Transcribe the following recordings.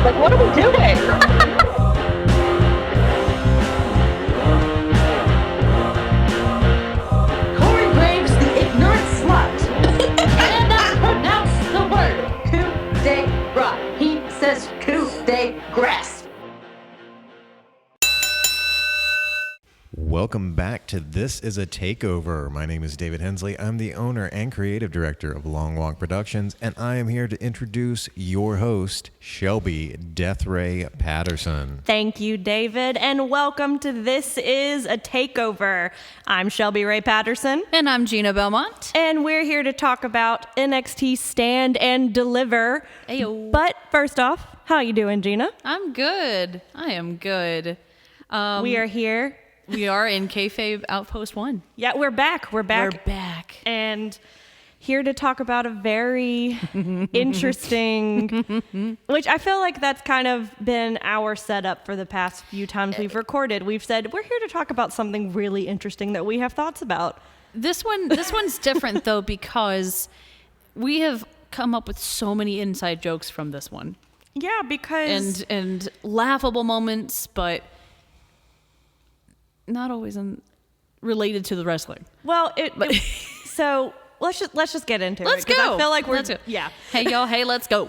Like, what are we doing? Welcome back to This is a Takeover. My name is David Hensley. I'm the owner and creative director of Long Walk Productions, and I am here to introduce your host, Shelby Death Ray Patterson. Thank you, David, and welcome to This is a Takeover. I'm Shelby Ray Patterson. And I'm Gina Bellmont. And we're here to talk about NXT Stand and Deliver. Ayo. But first off, how you doing, Gina? I'm good. I am good. We are here. We are in Kayfabe Outpost 1. Yeah, we're back. We're back. And here to talk about a very interesting, which I feel like that's kind of been our setup for the past few times we've recorded. We've said, we're here to talk about something really interesting that we have thoughts about. This one's different, though, because we have come up with so many inside jokes from this one. Yeah, because... And laughable moments, but... not always related to the wrestling. Well, so let's just get into it. Let's go. I feel like let's go. Yeah. Hey y'all. Hey, let's go.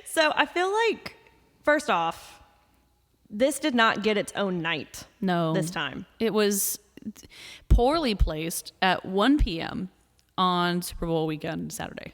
So I feel like, first off, this did not get its own night. No. This time It was poorly placed at 1 p.m. on Super Bowl weekend Saturday.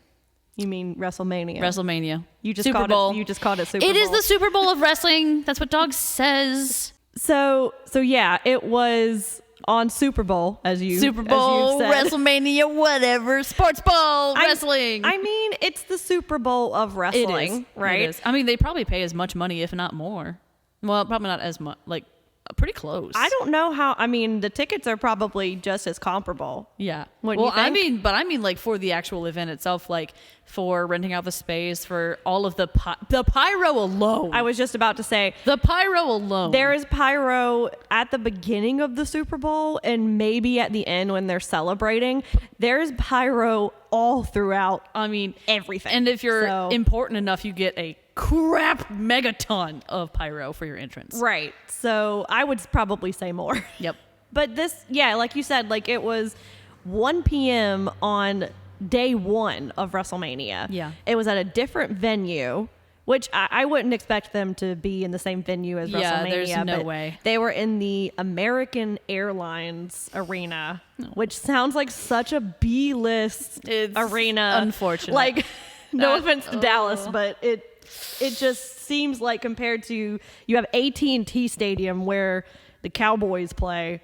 You mean WrestleMania? WrestleMania. You just Super called Bowl. it. You just called it Super Bowl. It is the Super Bowl of wrestling. That's what Dog says. So yeah, it was on Super Bowl, as you Super Bowl, said. WrestleMania, whatever, sports ball, wrestling. I mean, it's the Super Bowl of wrestling, right? It is. I mean, they probably pay as much money, if not more. Well, probably not as much, like pretty close. I don't know how. I mean, the tickets are probably just as comparable. Yeah. Wouldn't you think? I mean, like for the actual event itself, like for renting out the space, for all of the pyro alone. I was just about to say the pyro alone. there is pyro at the beginning of the Super Bowl and maybe at the end when they're celebrating. There's pyro all throughout. I mean, everything. And if you're important enough, you get a crap megaton of pyro for your entrance. Right. So I would probably say more. Yep. But this, yeah, like you said, like it was 1 p.m. on day one of WrestleMania. Yeah. It was at a different venue, which I wouldn't expect them to be in the same venue as WrestleMania. Yeah, there's no way. They were in the American Airlines arena, which sounds like such a B-list arena. Unfortunate. Like, no offense to Dallas, but it just seems like compared to, you have AT&T Stadium where the Cowboys play,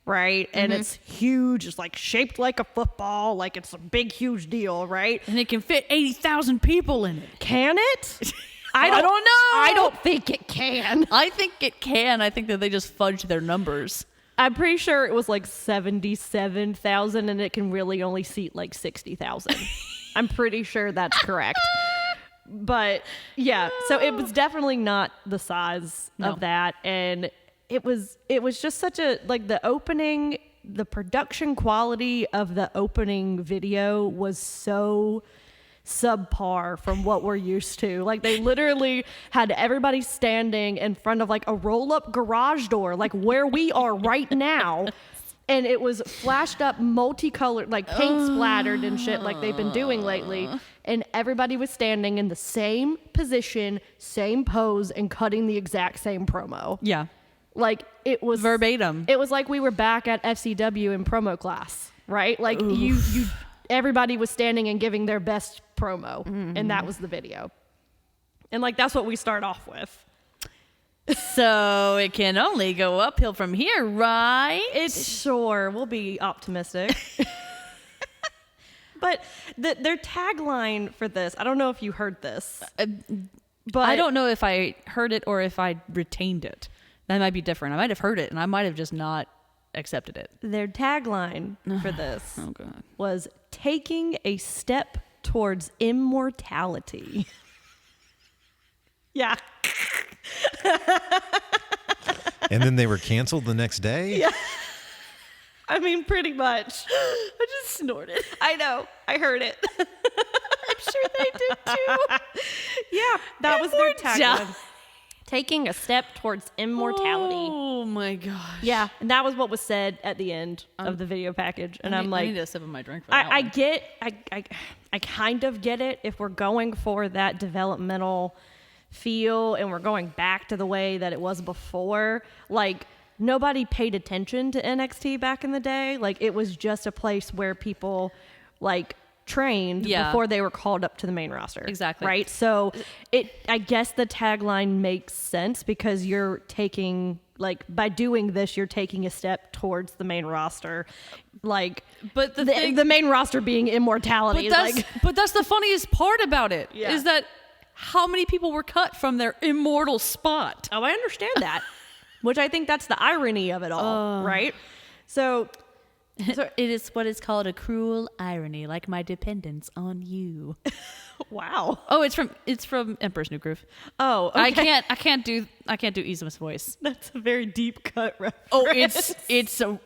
right? And it's huge. It's like shaped like a football. Like it's a big, huge deal, right? And it can fit 80,000 people in it. Can it? I don't know. I don't think it can. I think it can. I think that they just fudged their numbers. I'm pretty sure it was like 77,000 and it can really only seat like 60,000. I'm pretty sure that's correct. But yeah, so it was definitely not the size of that. And it was just such a, like the opening, the production quality of the opening video was so subpar from what we're used to. Like they literally had everybody standing in front of like a roll-up garage door, like where we are right now. And it was flashed up multicolored, like paint splattered and shit like they've been doing lately. And everybody was standing in the same position, same pose, and cutting the exact same promo. Yeah. Like it was verbatim. It was like we were back at FCW in promo class, right? Like everybody was standing and giving their best promo, and that was the video. And like that's what we start off with. So it can only go uphill from here, right? It's sure. We'll be optimistic. But their tagline for this, I don't know if you heard this. But I don't know if I heard it or if I retained it. That might be different. I might have heard it and I might have just not accepted it. Their tagline for this was taking a step towards immortality. Yeah. And then they were canceled the next day? Yeah. I mean, pretty much. I just snorted. I know. I heard it. I sure they did too. Yeah, that was their Immortality. tagline. Taking a step towards immortality. Oh my gosh. Yeah, and that was what was said at the end of the video package. And I'm I like, need a sip of my drink for that I one. get, I kind of get it if we're going for that developmental feel and we're going back to the way that it was before. Like, nobody paid attention to NXT back in the day. Like, it was just a place where people, like, trained before they were called up to the main roster. Exactly. Right? So, I guess the tagline makes sense because you're taking, like, by doing this, you're taking a step towards the main roster. Like, But the main roster being immortality. But that's the funniest part about it, Yeah. is that how many people were cut from their immortal spot. Oh, I understand that. Which I think that's the irony of it all, right? So It is what is called a cruel irony, like my dependence on you. wow. Oh, it's from Emperor's New Groove. Oh, okay. I can't do Izuma's voice. That's a very deep cut reference. Oh,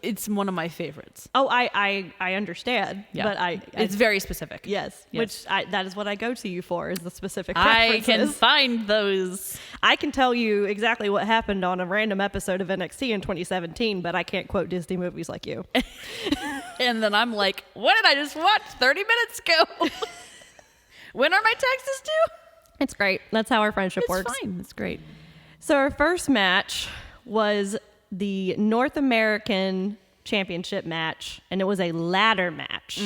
it's one of my favorites. Oh, I understand. Yeah, But it's very specific. yes, Yes. which that is what I go to you for, is the specific I references. can find those. I can tell you exactly what happened on a random episode of NXT in 2017, but I can't quote Disney movies like you. And then I'm like, what did I just watch 30 minutes ago? When are my taxes due? It's great. That's how our friendship It's works. fine. It's great. So our first match was the North American Championship match, and it was a ladder match.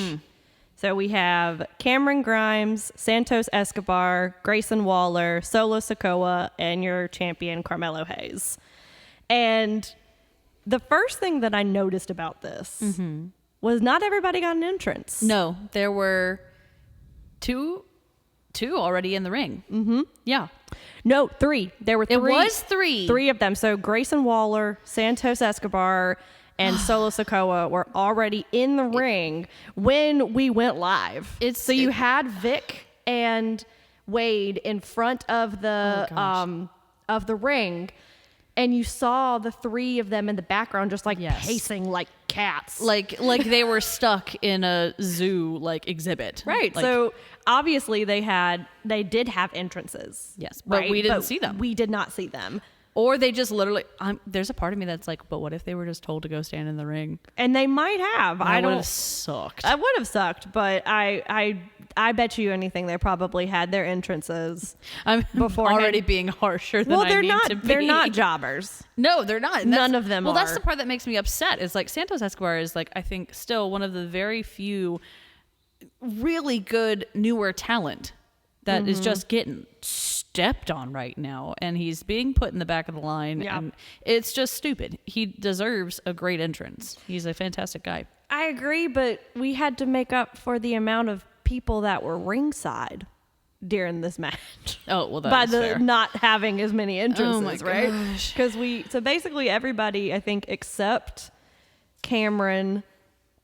So we have Cameron Grimes, Santos Escobar, Grayson Waller, Solo Sikoa, and your champion Carmelo Hayes. And the first thing that I noticed about this was not everybody got an entrance. No, there were two already in the ring. Mm-hmm. Yeah. No, three. There were three. It was three. Three of them. So Grayson Waller, Santos Escobar, and Solo Sikoa were already in the ring when we went live. So you had Vic and Wade in front of the ring, and you saw the three of them in the background just like pacing like cats. Like they were stuck in a zoo like exhibit. Right. Like, So obviously they did have entrances. Yes, but we didn't see them. We did not see them. or they just literally there's a part of me that's like, but what if they were just told to go stand in the ring? And they might have. That would have sucked. I would have sucked, but I bet you anything they probably had their entrances. I'm beforehand. already being harsher than I need to be. They're not jobbers. No, they're not. And None of them Well, that's are. the part that makes me upset. Is like Santos Escobar is like, I think still one of the very few really good newer talent that is just getting stepped on right now, and he's being put in the back of the line. Yeah. And it's just stupid. He deserves a great entrance. He's a fantastic guy. I agree, but we had to make up for the amount of people that were ringside during this match. Oh, well, by that's the fair. not having as many entrances, Oh my right? gosh. Because so basically everybody, I think, except Cameron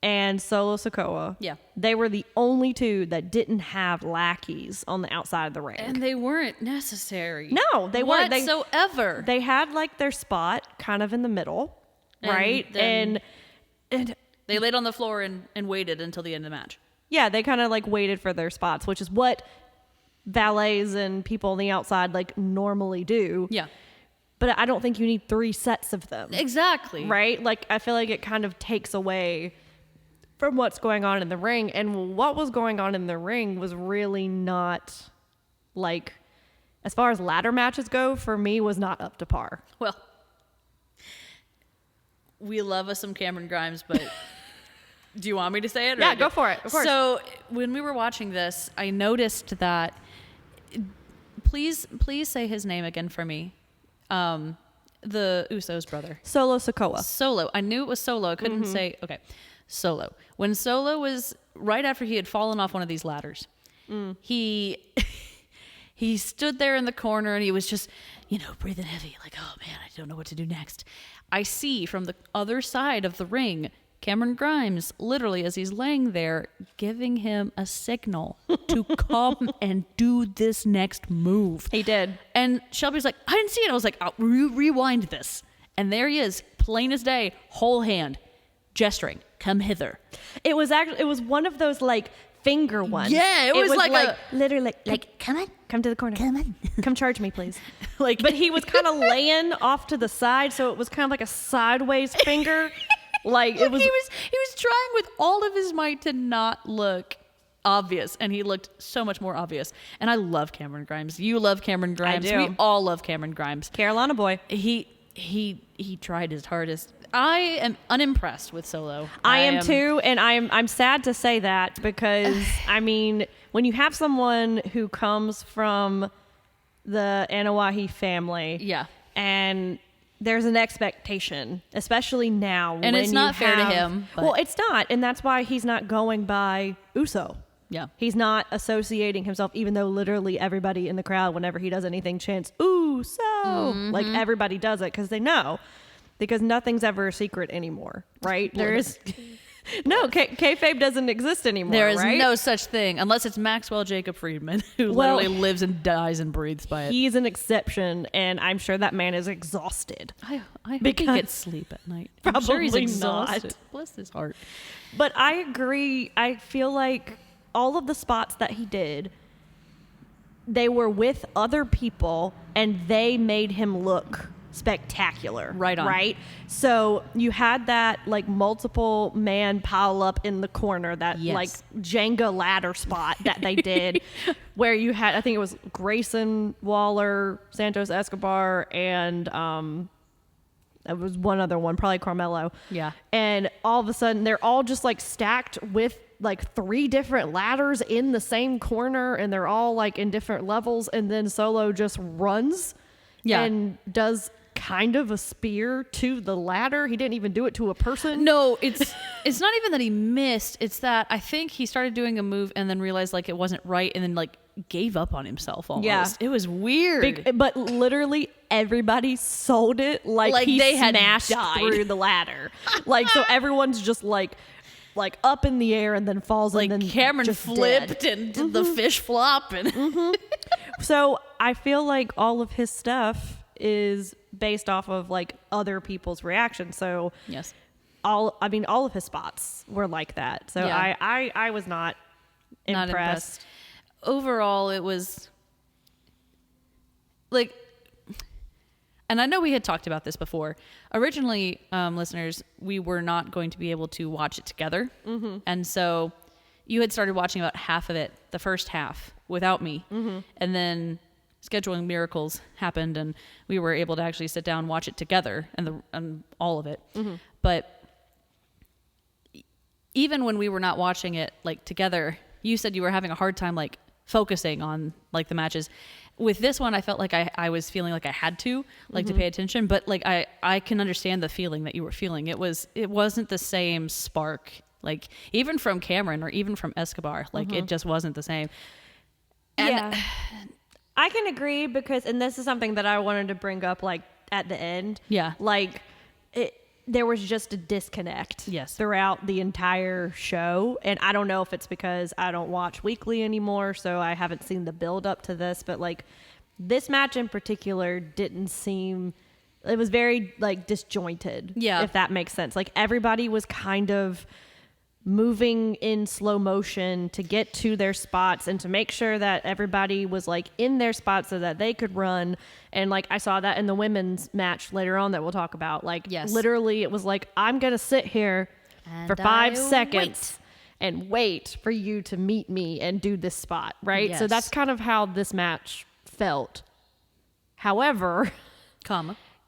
and Solo Sikoa, Yeah. they were the only two that didn't have lackeys on the outside of the ring. And they weren't necessary. No, they weren't. Whatsoever. They had like their spot kind of in the middle, And right? then- And They laid on the floor and waited until the end of the match. yeah, they kind of like waited for their spots, which is what valets and people on the outside like normally do. Yeah. But I don't think you need 3 sets of them. Exactly. Right? Like, I feel like it kind of takes away from what's going on in the ring. And what was going on in the ring was really not, like, as far as ladder matches go, for me, was not up to par. Well, we love us some Cameron Grimes, but do you want me to say it? or- Yeah, go for it. Of course. So when we were watching this, I noticed that. Please say his name again for me. The Usos brother. Solo Sikoa. Solo. I knew it was Solo. I couldn't say, okay, Solo. When Solo was, right after he had fallen off one of these ladders, he stood there in the corner and he was just, breathing heavy, like, oh man, I don't know what to do next. I see from the other side of the ring, Cameron Grimes, literally as he's laying there, giving him a signal to come and do this next move. He did. And Shelby's like, I didn't see it. I was like, I'll rewind this. And there he is, plain as day, whole hand, gesturing, come hither. It was one of those, like, finger one. Yeah, it was like literally come on, come to the corner. come on. Come charge me, please. Like, But he was kind of laying off to the side, so it was kind of like a sideways finger. Like it was. He was trying with all of his might to not look obvious, and he looked so much more obvious. And I love Cameron Grimes. You love Cameron Grimes. do. We all love Cameron Grimes. Carolina boy. He tried his hardest. I am unimpressed with Solo. I am too, and I'm sad to say that because I mean, when you have someone who comes from the Anawahi family, Yeah. and there's an expectation, especially now, And it's when not you fair to have- him, but- Well, it's not, and that's why he's not going by Uso. Yeah. He's not associating himself, even though literally everybody in the crowd, whenever he does anything, chants Uso. Like everybody does it because they know. Because nothing's ever a secret anymore, right? There is no kayfabe doesn't exist anymore. There is right? no such thing unless it's Maxwell Jacob Friedman, who Well, literally lives and dies and breathes by it. He's an exception, and I'm sure that man is exhausted. I hope because- he gets sleep at night. I'm sure he's Probably not. exhausted. Bless his heart. But I agree. I feel like all of the spots that he did, they were with other people, and they made him look spectacular. Right on. Right? So you had that like multiple man pile up in the corner, that Yes. like Jenga ladder spot that they did, where you had, I think it was Grayson Waller, Santos Escobar, and there was one other one, probably Carmelo. Yeah. And all of a sudden, they're all just like stacked with like 3 different ladders in the same corner, and they're all like in different levels. And then Solo just runs and does kind of a spear to the ladder. He didn't even do it to a person. No, it's not even that he missed. It's that I think he started doing a move and then realized like it wasn't right, and then like gave up on himself almost. Yeah. It was weird. But literally everybody sold it like he they had smashed died. through the ladder. Like, so everyone's just like up in the air and then falls, Like and then Cameron just flipped dead. and did the fish flop and So I feel like all of his stuff is based off of like other people's reactions. So yes. all of his spots were like that. So Yeah. I was not impressed. Overall, it was like, and I know we had talked about this before. Originally, listeners, we were not going to be able to watch it together. Mm-hmm. And so you had started watching about half of it, the first half, without me. Mm-hmm. And then scheduling miracles happened, and we were able to actually sit down and watch it together, and all of it. Mm-hmm. But even when we were not watching it like together, you said you were having a hard time like focusing on like the matches. With this one, I felt like I was feeling like I had to like to pay attention, but like I can understand the feeling that you were feeling. It wasn't the same spark, like even from Cameron or even from Escobar, like it just wasn't the same. And Yeah. I can agree because, and this is something that I wanted to bring up like at the end. Yeah. Like there was just a disconnect Yes. throughout the entire show. And I don't know if it's because I don't watch weekly anymore, so I haven't seen the build up to this, but like this match in particular didn't seem, it was very like disjointed. Yeah. If that makes sense. Like everybody was kind of moving in slow motion to get to their spots and to make sure that everybody was like in their spots so that they could run. And like I saw that in the women's match later on that we'll talk about. Like Yes. literally it was like, I'm going to sit here And for 5 I seconds and wait for you to meet me and do this spot. Right. So Yes. that's kind of how this match felt. However,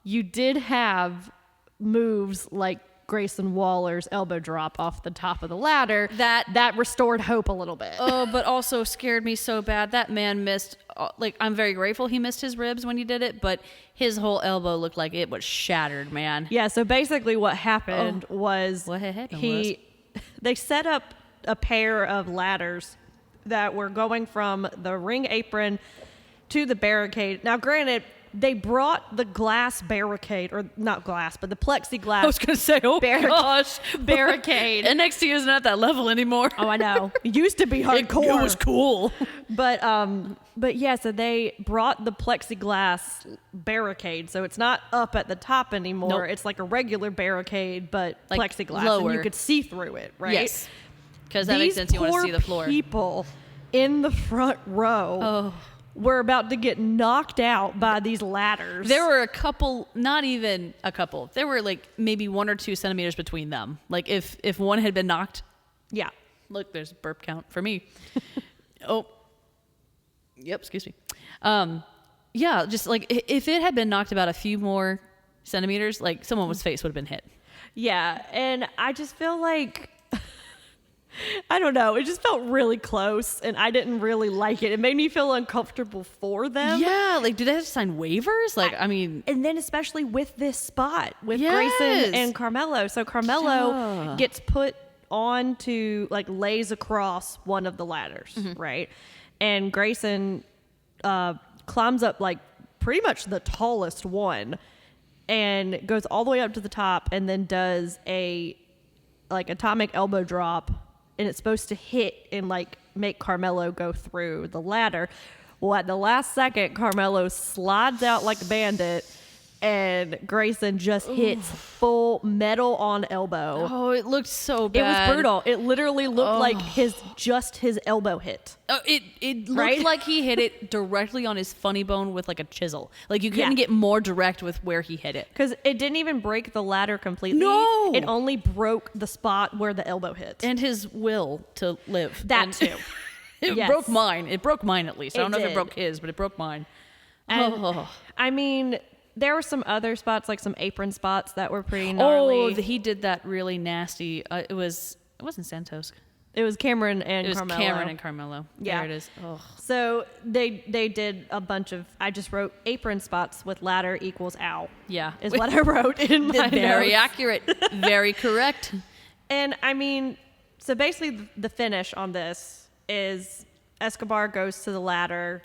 you did have moves like Grayson Waller's elbow drop off the top of the ladder that restored hope a little bit. Oh, but also scared me so bad. That man missed, like, I'm very grateful he missed his ribs when he did it, but his whole elbow looked like it was shattered, man. Yeah, so basically what happened was What had happened they set up a pair of ladders that were going from the ring apron to the barricade. Now, granted, they brought the glass barricade, or not glass, but the plexiglass. I was going to say, oh gosh. barricade. NXT isn't at that level anymore. Oh, I know. It used to be hardcore. It was cool. But yeah, so they brought the plexiglass barricade, so it's not up at the top anymore. Nope. It's like a regular barricade, but Like plexiglass, lower. and you could see through it, right? Yes. because that makes sense. You want to see the floor. People in the front row were about to get knocked out by these ladders. There were a couple, not even a couple. There were like maybe 1 or 2 centimeters between them. Like if one had been knocked. Yeah. Look, there's a burp count for me. Yep, excuse me. Yeah, just like if it had been knocked about a few more centimeters, like someone's face would have been hit. Yeah, and I just feel like, I don't know, it just felt really close, and I didn't really like it. It made me feel uncomfortable for them. Yeah, like, do they have to sign waivers? Like, I mean... And then especially with this spot, with Yes. Grayson and Carmelo. So Carmelo gets put on to, like, lays across one of the ladders, right? And Grayson climbs up, like, pretty much the tallest one and goes all the way up to the top and then does a, like, atomic elbow drop, and it's supposed to hit and, like, make Carmelo go through the ladder. Well, at the last second, Carmelo slides out like a bandit, and Grayson just hits full metal on elbow. Oh, it looked so It bad. was brutal. It literally looked like his elbow hit. Oh, it looked Right? like he hit it directly on his funny bone with like a chisel. Like you couldn't Yeah. get more direct with where he hit it. Because it didn't even break the ladder completely. No! It only broke the spot where the elbow hit. And his will to live. That And too. It Yes. broke mine. It broke mine at least. I It don't know if did. it broke his, but it broke mine. And, I mean, there were some other spots, like some apron spots that were pretty gnarly. He did that really nasty. It wasn't Santos. It was Cameron and It was Carmelo. Cameron and Carmelo. Yeah. There it is. Oh. So they did a bunch of, I just wrote apron spots with ladder equals ow. Yeah. Is what I wrote in my Very notes. accurate. Very correct. And I mean, so basically the finish on this is Escobar goes to the ladder,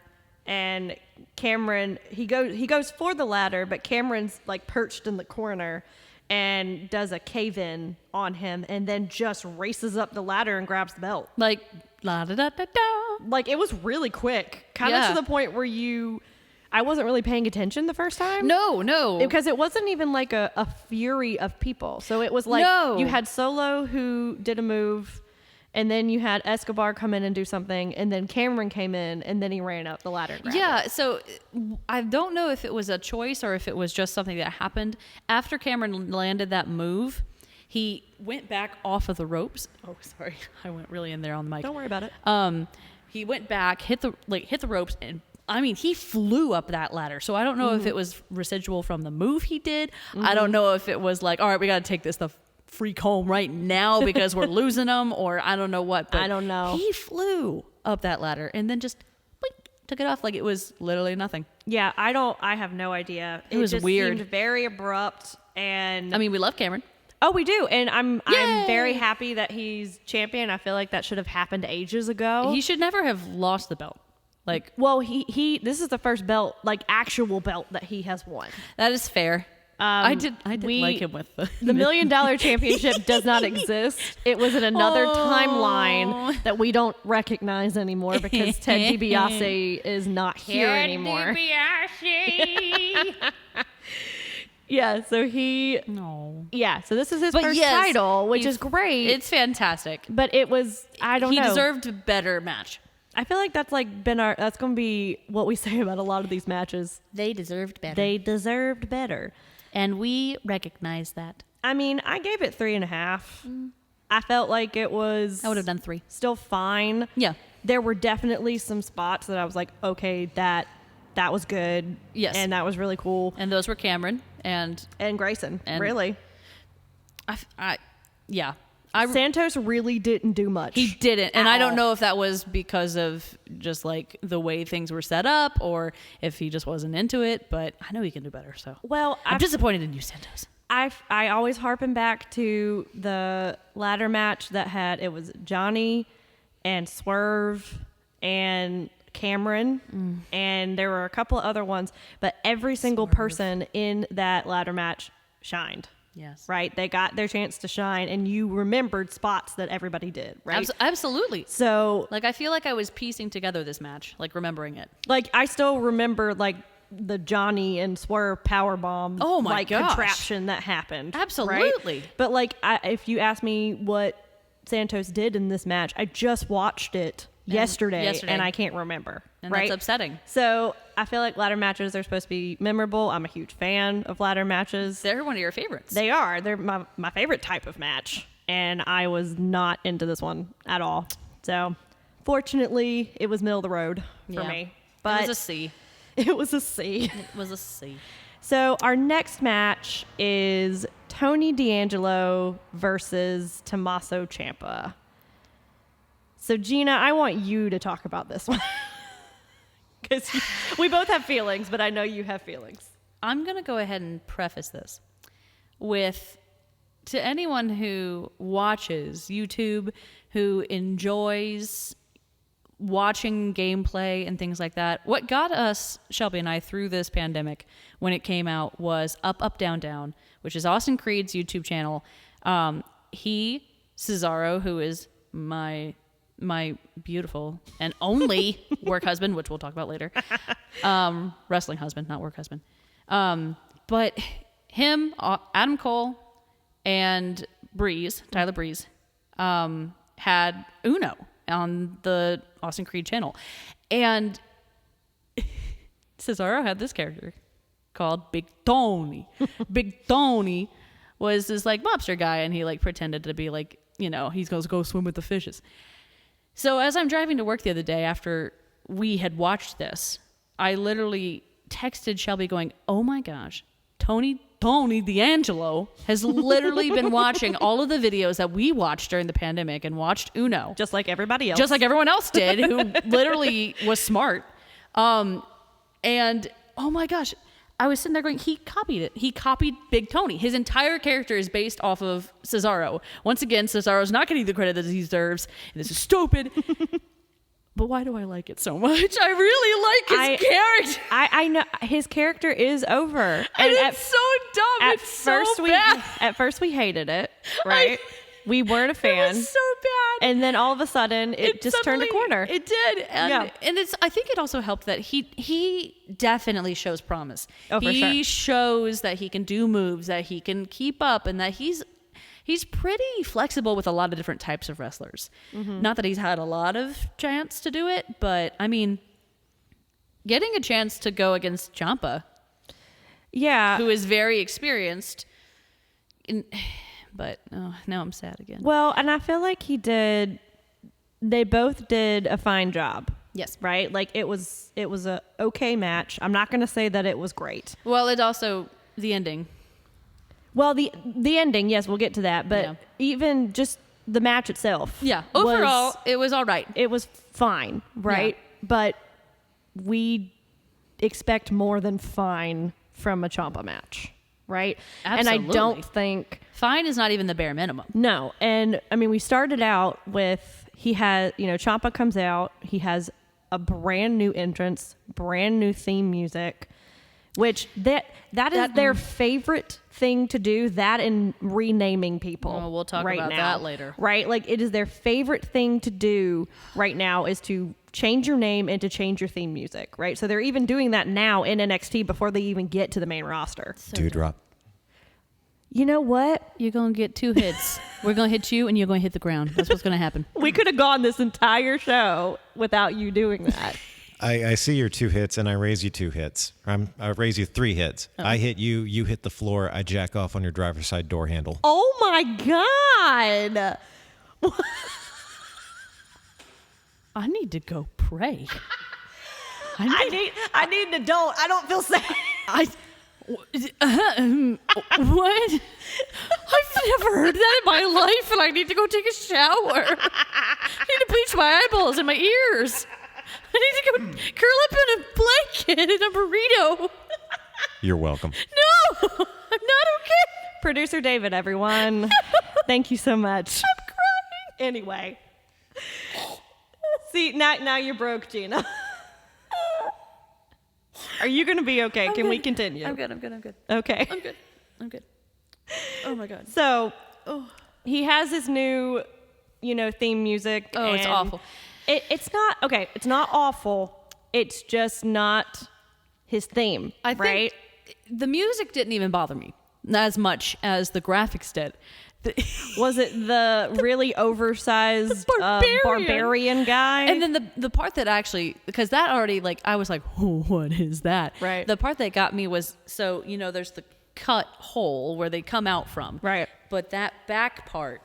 and Cameron, he goes for the ladder, but Cameron's like perched in the corner and does a cave-in on him, and then just races up the ladder and grabs the belt. Like la da da da da. Like, it was really quick, kind of Yeah. to the point where I wasn't really paying attention the first time. No. Because it wasn't even like a fury of people. So it was like No. you had Solo who did a move, and then you had Escobar come in and do something, and then Cameron came in, and then he ran up the ladder and grabbed Yeah, it. so I don't know if it was a choice or if it was just something that happened. After Cameron landed that move, he went back off of the ropes. Oh, sorry. I went really in there on the mic. Don't worry about it. He went back, hit the ropes, and I mean, he flew up that ladder. So I don't know if it was residual from the move he did. I don't know if it was like, all right, we got to take this the freak home right now because we're losing them, or I don't know what. But I don't know. He flew up that ladder and then just took it off like it was literally nothing. Yeah, I have no idea. It was just weird. seemed very abrupt, and I mean, we love Cameron. oh, we do, and I'm Yay! very happy that he's champion. I feel like that should have happened ages ago. He should never have lost the belt. Like, Well, he this is the first belt, like actual belt, that he has won. that is fair. I did like him with the The $1 Million Championship does not exist. It was in another timeline that we don't recognize anymore because Ted DiBiase is not here anymore. Yeah, so No. so this is his But first yes, title, which he's- is great. It's fantastic. But it was, I don't He know. deserved a better match. I feel like that's like that's going to be what we say about a lot of these matches. They deserved better. They deserved better. And we recognize that. I mean, I gave it 3.5. I felt like it was I would have done 3. still fine. Yeah. There were definitely some spots that I was like, okay, that was good. Yes. And that was really cool. And those were Cameron and And Grayson, And- really. yeah. Santos really didn't do much. He didn't. And At I don't all. know if that was because of just like the way things were set up or if he just wasn't into it, but I know he can do better. So, Well, I'm disappointed in you, Santos. I always harpen back to the ladder match that it was Johnny and Swerve and Cameron, and there were a couple of other ones, but every single person in that ladder match shined. Yes. Right? They got their chance to shine, and you remembered spots that everybody did, right? Absolutely. So, Like, I feel like I was piecing together this match, like remembering it. like, I still remember, like, the Johnny and Swerve powerbomb Oh my like gosh. contraption that happened. right? Absolutely. But like if you ask me what Santos did in this match. I just watched it yesterday, and I can't remember. And right? that's upsetting. So I feel like ladder matches are supposed to be memorable. I'm a huge fan of ladder matches. They're one of your favorites. They are. They're my favorite type of match. And I was not into this one at all. So fortunately, it was middle of the road for me. But it was a C. It was a C. It was a C. So our next match is Tony D'Angelo versus Tommaso Ciampa. So Gina, I want you to talk about this one. Because we both have feelings, but I know you have feelings. I'm going to go ahead and preface this with, to anyone who watches YouTube, who enjoys watching gameplay and things like that, what got us, Shelby and I, through this pandemic when it came out was Up, Up, Down, Down, which is Austin Creed's YouTube channel. Cesaro, who is my beautiful and only work husband, which we'll talk about later. Wrestling husband, not work husband. But him, Adam Cole, and Tyler Breeze, had Uno on the Austin Creed channel. And Cesaro had this character called Big Tony. Big Tony was this like mobster guy, and he like pretended to be like, he's going to go swim with the fishes. So as I'm driving to work the other day after we had watched this, I literally texted Shelby going, oh my gosh, Tony D'Angelo has literally been watching all of the videos that we watched during the pandemic and watched Uno. Just like everybody else. Just like everyone else did, who literally was smart. And oh my gosh, I was sitting there going, he copied it. He copied Big Tony. His entire character is based off of Cesaro. Once again, Cesaro's not getting the credit that he deserves. And this is stupid. But why do I like it so much? I really like his character. I know his character is over. And it's so dumb. It's so bad. At first we hated it, right? We weren't a fan. It was so bad. And then all of a sudden it just turned a corner. It did. And I think it also helped that he definitely shows promise. Oh, for sure. He shows that he can do moves, that he can keep up, and that he's pretty flexible with a lot of different types of wrestlers. Mm-hmm. Not that he's had a lot of chance to do it, but I mean, getting a chance to go against Ciampa, who is very experienced, but now I'm sad again. Well, and I feel like they both did a fine job. Yes. Right? Like it was a okay match. I'm not going to say that it was great. Well, it's also the ending. Well, the ending, yes, we'll get to that. But even just the match itself. Yeah. Overall, it was all right. It was fine, right? Yeah. But we expect more than fine from a Ciampa match, right? Absolutely. And I don't think... Fine is not even the bare minimum. No. And, I mean, we started out with... Ciampa comes out. He has a brand new entrance, brand new theme music, which that is their favorite thing to do, that and renaming people. Oh, we'll talk about that later. Right? Like it is their favorite thing to do right now is to change your name and to change your theme music, right? So they're even doing that now in NXT before they even get to the main roster. Dewdrop. You know what? You're going to get 2 hits. We're going to hit you and you're going to hit the ground. That's what's going to happen. We could have gone this entire show without you doing that. I see your 2 hits, and I raise you 2 hits. I raise you 3 hits. Oh. I hit you, you hit the floor, I jack off on your driver's side door handle. Oh my God. I need to go pray. I need an adult. I don't feel safe. What? I've never heard that in my life, and I need to go take a shower. I need to bleach my eyeballs and my ears. I need to go curl up in a blanket in a burrito. You're welcome. No, I'm not okay. Producer David, everyone. Thank you so much. I'm crying. Anyway. See, now you're broke, Gina. Are you going to be okay? Can we continue? I'm good. Okay. I'm good. Oh my God. So, he has his new, theme music. Oh, it's awful. It's not, okay, it's not awful. It's just not his theme, I think right? the music didn't even bother me. not as much as the graphics did. Was it the really oversized barbarian guy? And then the part that actually, because that already, like, I was like, oh, what is that? Right. The part that got me was, so, you know, there's the cut hole where they come out from. Right. But that back part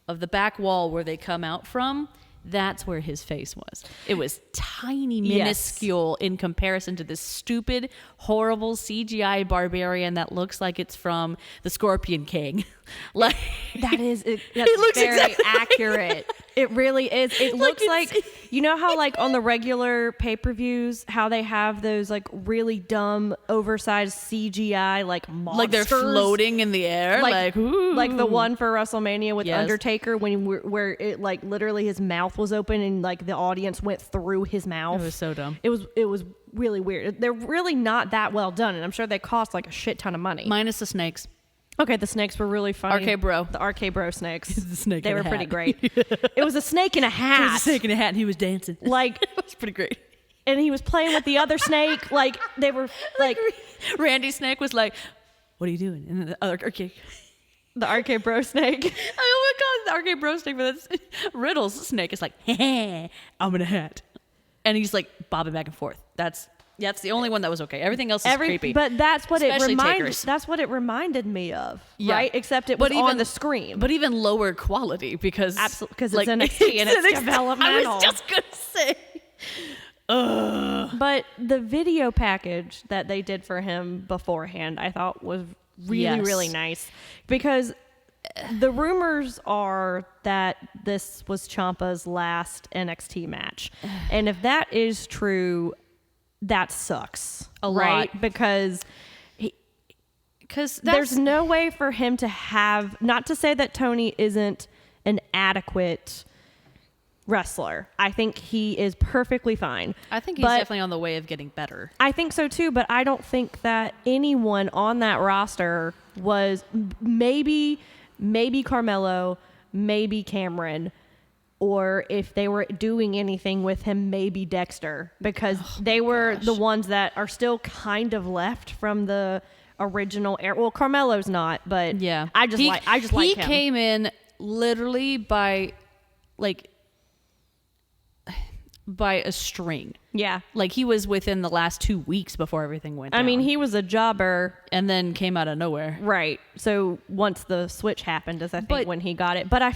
of the back wall where they come out from, that's where his face was. It was tiny, minuscule in comparison to this stupid, horrible CGI barbarian that looks like it's from the Scorpion King. Like That is, that's it looks very exactly accurate. It really is. It looks like, you know how like on the regular pay-per-views, how they have those like really dumb, oversized CGI like monsters? Like they're floating in the air. Like ooh. Like the one for WrestleMania with Yes. Undertaker where it like literally his mouth was open and like the audience went through his mouth. It was so dumb. It was really weird. They're really not that well done, and I'm sure they cost like a shit ton of money. Minus the snakes. Okay, the snakes were really funny. RK Bro. The RK Bro snakes. The snake They in were a hat. pretty great. It was a snake in a He hat. was a snake in a hat and he was dancing. Like, it was pretty great. and he was playing with the other snake. Like, they were like Randy Snake was like, what are you doing? And the other okay. the RK Bro snake. Oh my god, the RK Bro snake, but that's Riddle's snake is like, hey, I'm in a hat. And he's like bobbing back and forth. That's the only one that was okay. Everything else is creepy. But that's what Especially it reminded. Taker's. That's what it reminded me of, Yeah. right? Except it was on the screen. But even lower quality because Absolutely, because like, it's NXT and it's NXT. developmental. I was just gonna say. But the video package that they did for him beforehand, I thought was really, Yes. really nice. Because the rumors are that this was Ciampa's last NXT match. And if that is true, that sucks. A right? lot. Because Because there's no way for him to have, not to say that Tony isn't an adequate wrestler. I think he is perfectly fine. I think he's But definitely on the way of getting better. I think so too, but I don't think that anyone on that roster was maybe Carmelo, maybe Cameron, or if they were doing anything with him, maybe Dexter, because they were the ones that are still kind of left from the original era. Well, Carmelo's not, but Yeah, I just like him. He came in literally by a string. Yeah. Like he was within the last 2 weeks before everything went down. I mean, he was a jobber. and then came out of nowhere. Right. So once the switch happened is I think But- when he got it. But I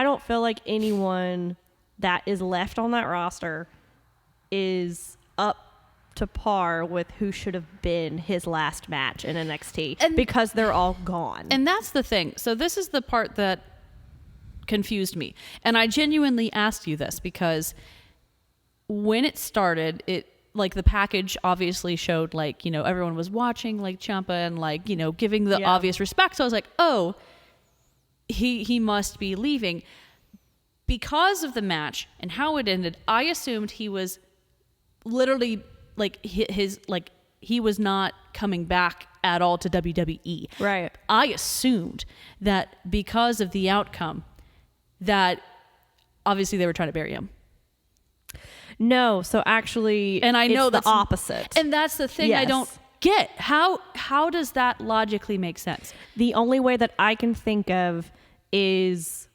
don't feel like anyone that is left on that roster is up to par with who should have been his last match in NXT because they're all gone. And that's the thing. So this is the part that confused me. And I genuinely asked you this because when it started, like the package obviously showed like, you know, everyone was watching like Ciampa and like, you know, giving the Yeah. obvious respect. So I was like, oh, he must be leaving. Because of the match and how it ended, I assumed he was literally like he was not coming back at all to WWE. Right. I assumed that because of the outcome that obviously they were trying to bury him. No, so actually And I know it's that's the opposite. And that's the thing I Yes. don't get. How does that logically make sense? The only way that I can think of is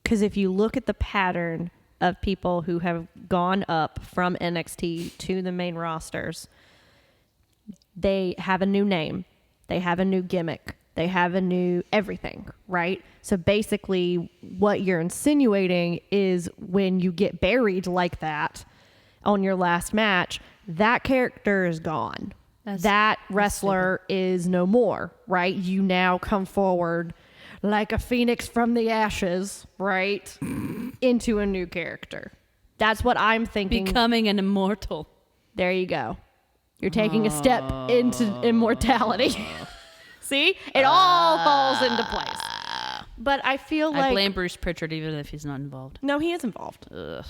because if you look at the pattern of people who have gone up from NXT to the main rosters, they have a new name, they have a new gimmick, they have a new everything, right? So basically what you're insinuating is when you get buried like that on your last match, that character is gone. That wrestler is no more, right? You now come forward like a phoenix from the ashes, right? Into a new character. That's what I'm thinking. Becoming an immortal. There you go. You're taking a step into immortality. See? It all falls into place. But I feel like I blame Bruce Pritchard even if he's not involved. no, he is involved. Ugh,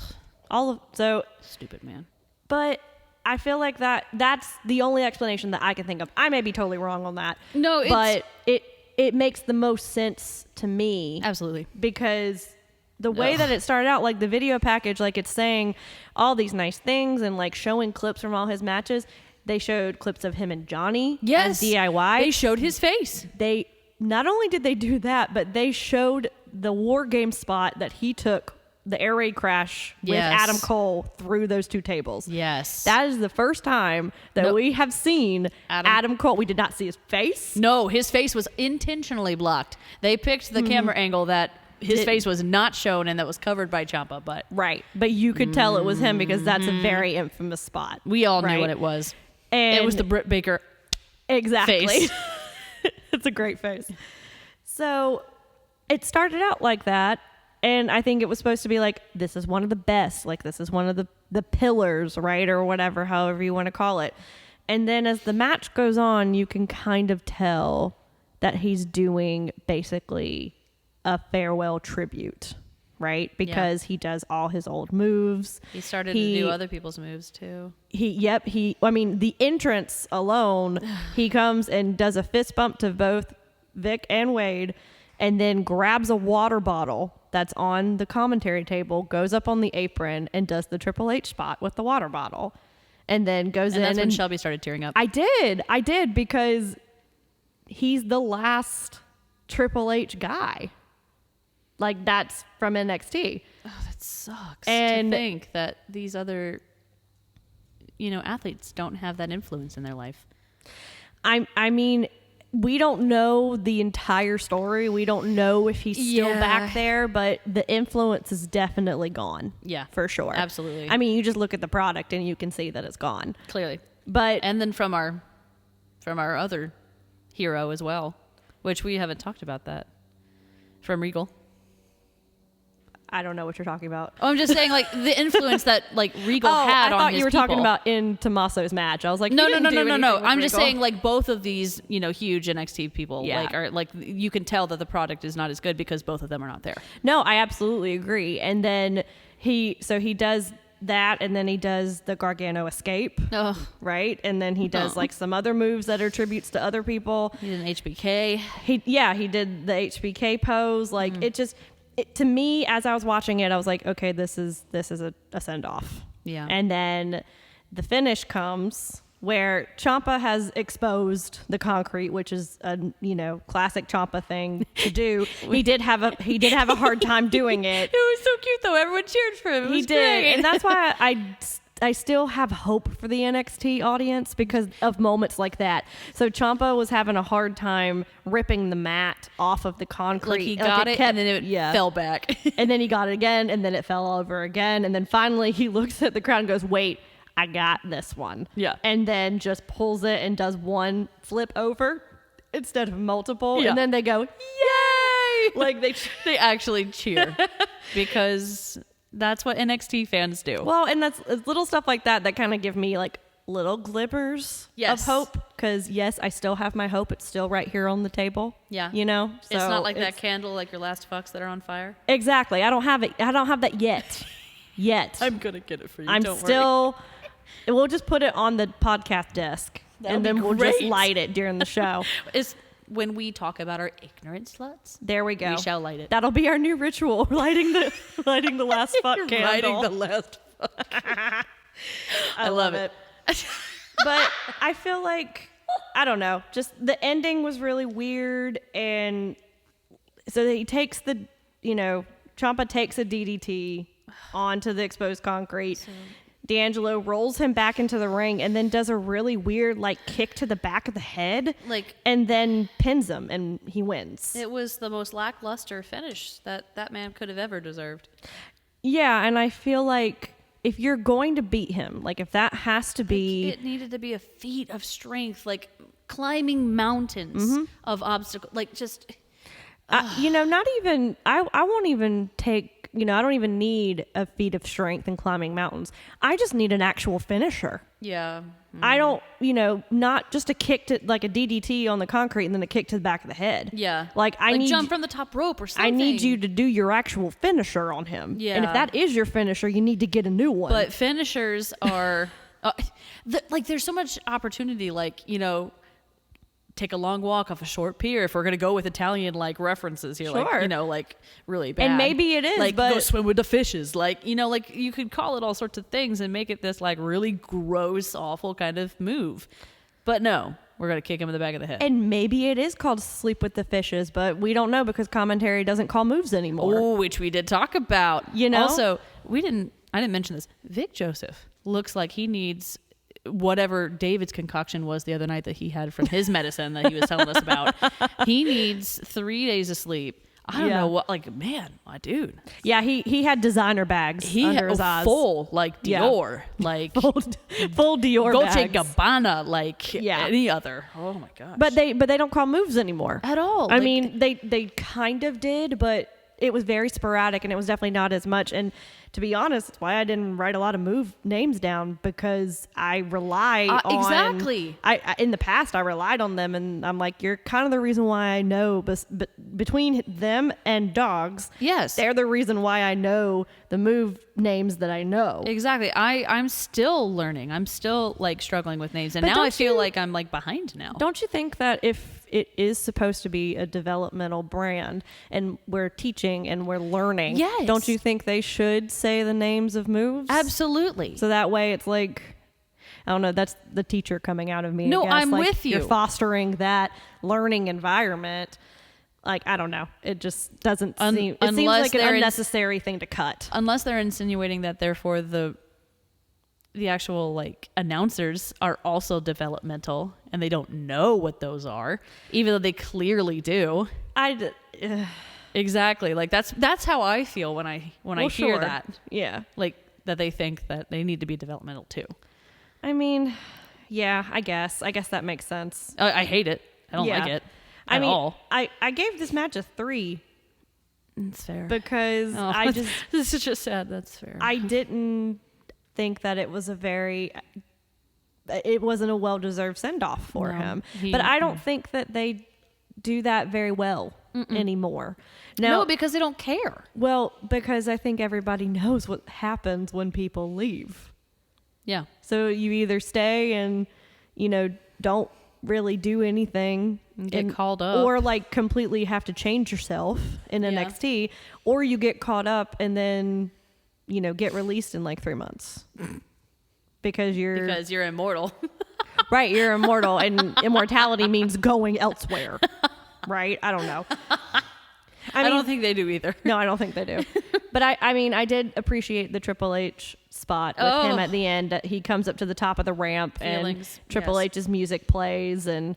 stupid man. But I feel like that's the only explanation that I can think of. I may be totally wrong on that. No, it's- but it makes the most sense to me. Absolutely. Because the way that it started out, like the video package, like it's saying all these nice things and like showing clips from all his matches, They showed clips of him and Johnny Yes. as DIY. They showed his face. They not only did they do that, but they showed the War Game spot that he took the air raid crash with Yes. Adam Cole through those two tables. Yes. That is the first time that Nope. we have seen Adam Cole. We did not see his face. No, his face was intentionally blocked. They picked the camera angle that his face was not shown and that was covered by Ciampa, but Right. But you could tell it was him because that's a very infamous spot. we all knew Right? what it was. And It was the Britt Baker exactly. face. It's a great face. So it started out like that. And I think it was supposed to be like, this is one of the best. Like, this is one of the pillars, right? Or whatever, however you want to call it. And then as the match goes on, you can kind of tell that he's doing basically a farewell tribute, right? Because he does all his old moves. He started to do other people's moves too. I mean, the entrance alone, he comes and does a fist bump to both Vic and Wade, and then grabs a water bottle that's on the commentary table, goes up on the apron, and does the Triple H spot with the water bottle. And then goes in. And that's when and Shelby started tearing up. I did because he's the last Triple H guy. Like, that's from NXT. Oh, that sucks. And- to think that these other, athletes don't have that influence in their life. I mean, we don't know the entire story. We don't know if he's still Yeah. back there, but the influence is definitely gone. Yeah, For sure. absolutely. I mean, you just look at the product and you can see that it's gone. Clearly. But And then from our other hero as well, which we haven't talked about that. From Regal. I don't know what you're talking about. Oh, I'm just saying, like, the influence that, like, Regal had I on thought his you were people. talking about in Tommaso's match. I was like, No. he didn't do anything with I'm just Regal. saying, like, both of these, huge NXT people, Yeah. you can tell that the product is not as good because both of them are not there. No, I absolutely agree. And then he does that, and then he does the Gargano escape, Oh, right? And then he does like some other moves that are tributes to other people. he did an HBK. He did the HBK pose. Like to me, as I was watching it, I was like, okay, this is a send off. Yeah. And then the finish comes where Ciampa has exposed the concrete, which is a classic Ciampa thing to do. he did have a hard time doing it. It was so cute, though. Everyone cheered for him. It He was did, great. and that's why I still have hope for the NXT audience because of moments like that. So Ciampa was having a hard time ripping the mat off of the concrete. Like, he got it, and then it fell back. And then he got it again, and then it fell over again. And then finally he looks at the crowd and goes, wait, I got this one. Yeah. And then just pulls it and does one flip over instead of multiple. Yeah. And then they go, yay! Like They actually cheer because that's what NXT fans do. Well, and that's it's little stuff like that that kind of give me like little glimmers Yes. of hope. Because yes, I still have my hope. It's still right here on the table. Yeah. So it's not like that candle, like your last fucks that are on fire. Exactly. I don't have it. I don't have that yet. I'm gonna get it for you. I'm don't worry. still. We'll just put it on the podcast desk, That'll and then be we'll just great. light it during the show. Is when we talk about our ignorant sluts. There we go. We shall light it. That'll be our new ritual: lighting the last fuck candle. last fuck. I love it. But I feel like, I don't know, just the ending was really weird. And so he takes Ciampa takes a DDT onto the exposed concrete. D'Angelo rolls him back into the ring and then does a really weird kick to the back of the head. And then pins him and he wins. It was the most lackluster finish that man could have ever deserved. Yeah, and I feel like if you're going to beat him, if that has to be... It needed to be a feat of strength, climbing mountains of obstacles, not even... I won't even take... I don't even need a feat of strength in climbing mountains. I just need an actual finisher. Yeah. I don't, not just a kick to, a DDT on the concrete and then a kick to the back of the head. Yeah. I need... jump from the top rope or something. I need you to do your actual finisher on him. Yeah. And if that is your finisher, you need to get a new one. But finishers are... there's so much opportunity, take a long walk off a short pier, if we're gonna go with Italian like references here, like, Sure. you know, like really bad. And maybe it is, like but go swim with the fishes, like, you know, like you could call it all sorts of things and make it this like really gross, awful kind of move. But no, we're gonna kick him in the back of the head. and maybe it is called Sleep with the Fishes, but we don't know because commentary doesn't call moves anymore. Oh, which we did talk about. You know? Also, I didn't mention this. Vic Joseph looks like he needs whatever David's concoction was the other night that he had from his medicine that he was telling us about. He needs 3 days of sleep. I don't know what, like, man, my dude. Yeah, he had designer bags He under had his eyes. full, like, Yeah. Dior, like, full Dior Dolce bags. Gabbana, like Yeah. any other. Oh my gosh. But they don't call moves anymore. At all. I Like, mean, they kind of did, but it was very sporadic and it was definitely not as much. And to be honest, that's why I didn't write a lot of move names down, because I rely on exactly. I in the past I relied on them, and I'm like, you're kind of the reason why I know. But between them and dogs, Yes. they're the reason why I know the move names that I know. Exactly. I'm still learning. I'm still like struggling with names. And But now I don't feel you- like I'm like behind now. Don't you think that if it is supposed to be a developmental brand and we're teaching and we're learning, Yes. don't you think they should say the names of moves? Absolutely. So that way it's like, I don't know, that's the teacher coming out of me. No, I guess. I'm Like, with you. You're fostering that learning environment. Like, I don't know. It just doesn't seem, it seems unless like an they're unnecessary thing to cut. Unless they're insinuating that therefore the actual like announcers are also developmental and they don't know what those are, even though they clearly do. Exactly. Like that's how I feel when I hear sure. that. Yeah. Like that they think that they need to be developmental too. I mean, yeah, I guess that makes sense. I hate it. I don't Yeah. like it I at mean, all. I gave this match a 3 It's fair. because Oh, I just this is just sad. That's fair. I didn't think that it was it wasn't a well-deserved send-off for No, him. But I don't think that they do that very well anymore. Now, no, because they don't care. well, because I think everybody knows what happens when people leave. Yeah. So you either stay and, don't really do anything And get called up. or like completely have to change yourself in Yeah. NXT, or you get caught up and then, get released in like 3 months because Because you're immortal. right. You're immortal, and immortality means going elsewhere. Right. I don't know. I don't think they do either. No, I don't think they do. But I mean, I did appreciate the Triple H spot with him at the end. He comes up to the top of the ramp Feelings, and Triple yes. H's music plays and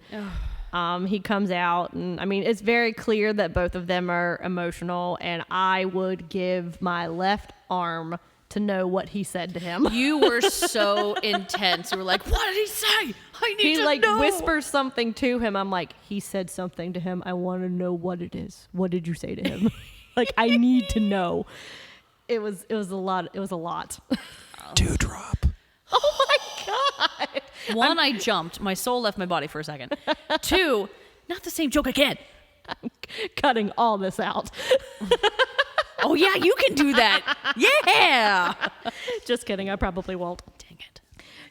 he comes out. And I mean, it's very clear that both of them are emotional, and I would give my left arm to know what he said to him. You were so intense. You were like, what did he say? I need He to like know. whispers something to him. I'm like, he said something to him. I want to know what it is. What did you say to him? Like, I need to know. It was a lot. It was a lot. Dewdrop. Oh my God. One, I jumped. My soul left my body for a second. Two, not the same joke again. I'm cutting all this out. Oh, yeah, you can do that. Yeah. Just kidding. I probably won't. Dang it.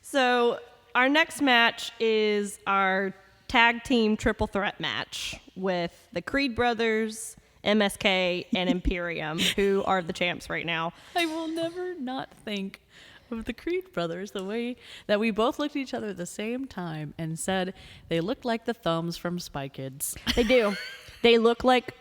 So our next match is our tag team triple threat match with the Creed brothers, MSK, and Imperium, who are the champs right now. I will never not think of the Creed brothers the way that we both looked at each other at the same time and said they looked like the thumbs from Spy Kids. They do. They look like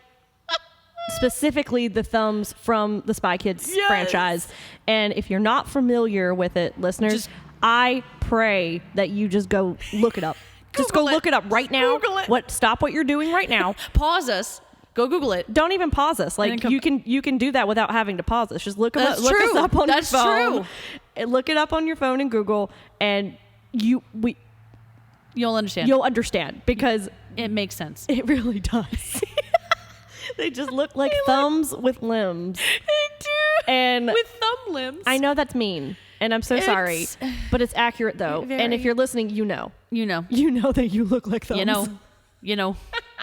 specifically the thumbs from the Spy Kids Yes. franchise. And if you're not familiar with it, listeners, Just- I pray that you just go look it up. Just go Google it. look it up right now. Google it. Stop what you're doing right now. Pause us. Go Google it. Don't even pause us. Like, And then you can do that without having to pause us. Just look That's us true. up on That's your phone. true. And look it up on your phone and Google, and you'll You'll understand. because It makes sense. it really does. They just look like thumbs with limbs. They do. And With thumb limbs. I know that's mean, and I'm so sorry, It's but it's accurate though. And if very- you're listening, you know You know. that you look like thumbs. You know.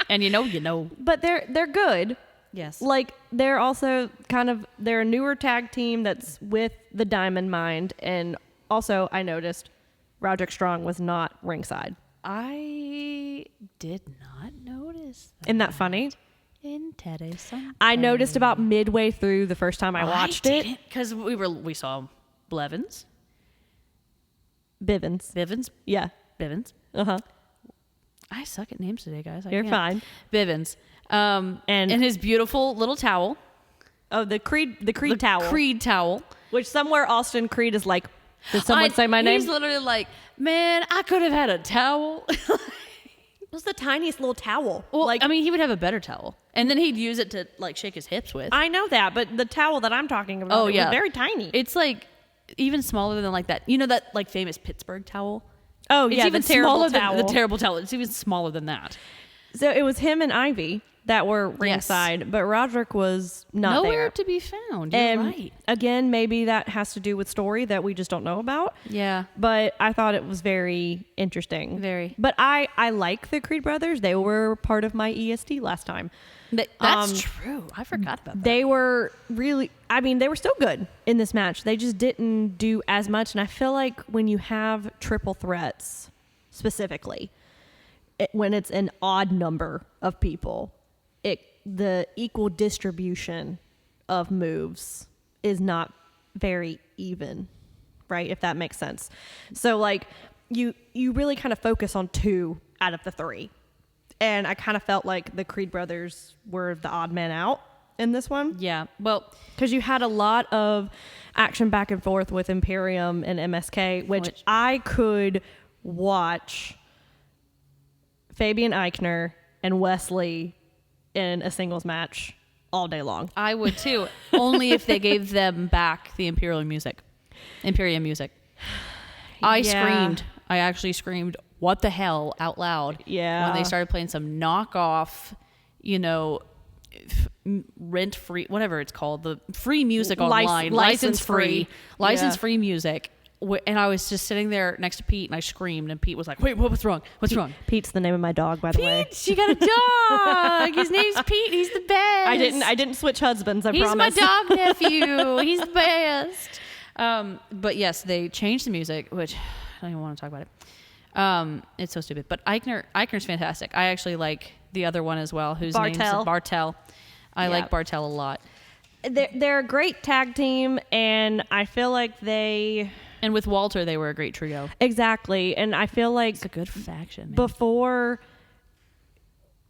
And you know. But they're good. Yes. Like, they're also they're a newer tag team that's with the Diamond Mind, and also I noticed Roderick Strong was not ringside. I did not notice that. Isn't that funny? Interesting. I noticed about midway through the first time I watched it. Because we saw Blevins. Bivens. Yeah. Bivens. Uh-huh. I suck at names today, guys. You're fine. Bivens. And his beautiful little towel. Oh, the Creed towel. Creed towel. Which somewhere Austin Creed is like, did someone say my name? He's literally like, man, I could have had a towel. It was the tiniest little towel. Well, like, I mean, he would have a better towel. And then he'd use it to like shake his hips with. I know that, but the towel that I'm talking about was very tiny. It's like even smaller than like that. You know that like famous Pittsburgh towel? Oh, It's yeah, even the terrible smaller towel. than the terrible towel. It's even smaller than that. So it was him and Ivy that were ringside, but Roderick was not Nowhere there. to be found. You're And right. again, maybe that has to do with story that we just don't know about. Yeah. But I thought it was very interesting. Very. But I like the Creed brothers. They were part of my ESD last time. That's true. I forgot about that. They were really, I mean, they were still good in this match. They just didn't do as much. And I feel like when you have triple threats specifically, when it's an odd number of people, the equal distribution of moves is not very even, right? If that makes sense. So like you really kind of focus on 2 out of the 3. And I kind of felt like the Creed brothers were the odd man out in this one. Yeah. Well, because you had a lot of action back and forth with Imperium and MSK, which I could watch Fabian Eichner and Wesley in a singles match all day long. I would too. Only if they gave them back the Imperium music. I screamed. I actually screamed, what the hell, out loud. Yeah. When they started playing some knockoff, rent-free, whatever it's called, the free music online. License-free music. And I was just sitting there next to Pete, and I screamed, and Pete was like, wait, what's wrong? What's wrong? Pete's the name of my dog, by the way. Pete, she got a dog. His name's Pete. He's the best. I didn't switch husbands, I promise. He's my dog nephew. He's the best. But yes, they changed the music, which I don't even want to talk about it. It's so stupid. But Eichner's fantastic. I actually like the other one as well, whose name's Bartel. I like Bartel a lot. They're a great tag team, and I feel like And with Walter, they were a great trio. Exactly. And I feel like it's a good faction. Man. Before,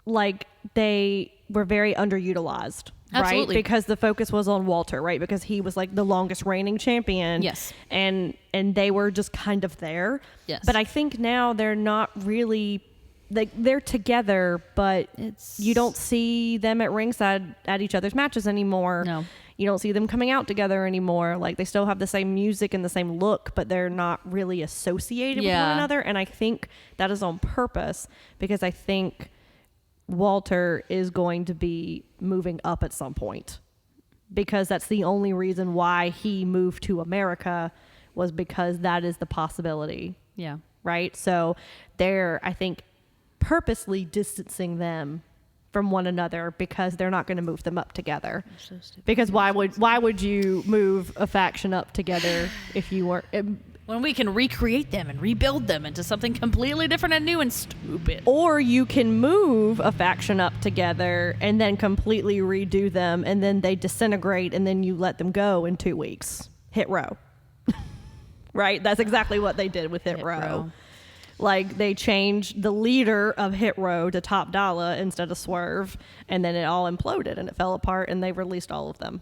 like, they were very underutilized. Absolutely. Right? Because the focus was on Walter, right? Because he was like the longest reigning champion. Yes. And they were just kind of there. Yes. But I think now they're not really, like, they're together, but you don't see them at ringside at each other's matches anymore. No. You don't see them coming out together anymore. Like, they still have the same music and the same look, but they're not really associated with one another. And I think that is on purpose, because I think Walter is going to be moving up at some point, because that's the only reason why he moved to America, was because that is the possibility. Yeah. Right? So they're, I think, purposely distancing them from one another, because they're not going to move them up together. So stupid. Because why would you move a faction up together if you weren't? When we can recreate them and rebuild them into something completely different and new and stupid. Or you can move a faction up together and then completely redo them, and then they disintegrate, and then you let them go in 2 weeks. Hit Row. Right? That's exactly what they did with Hit Row. Like, they changed the leader of Hit Row to Top Dollar instead of Swerve, and then it all imploded and it fell apart, and they released all of them.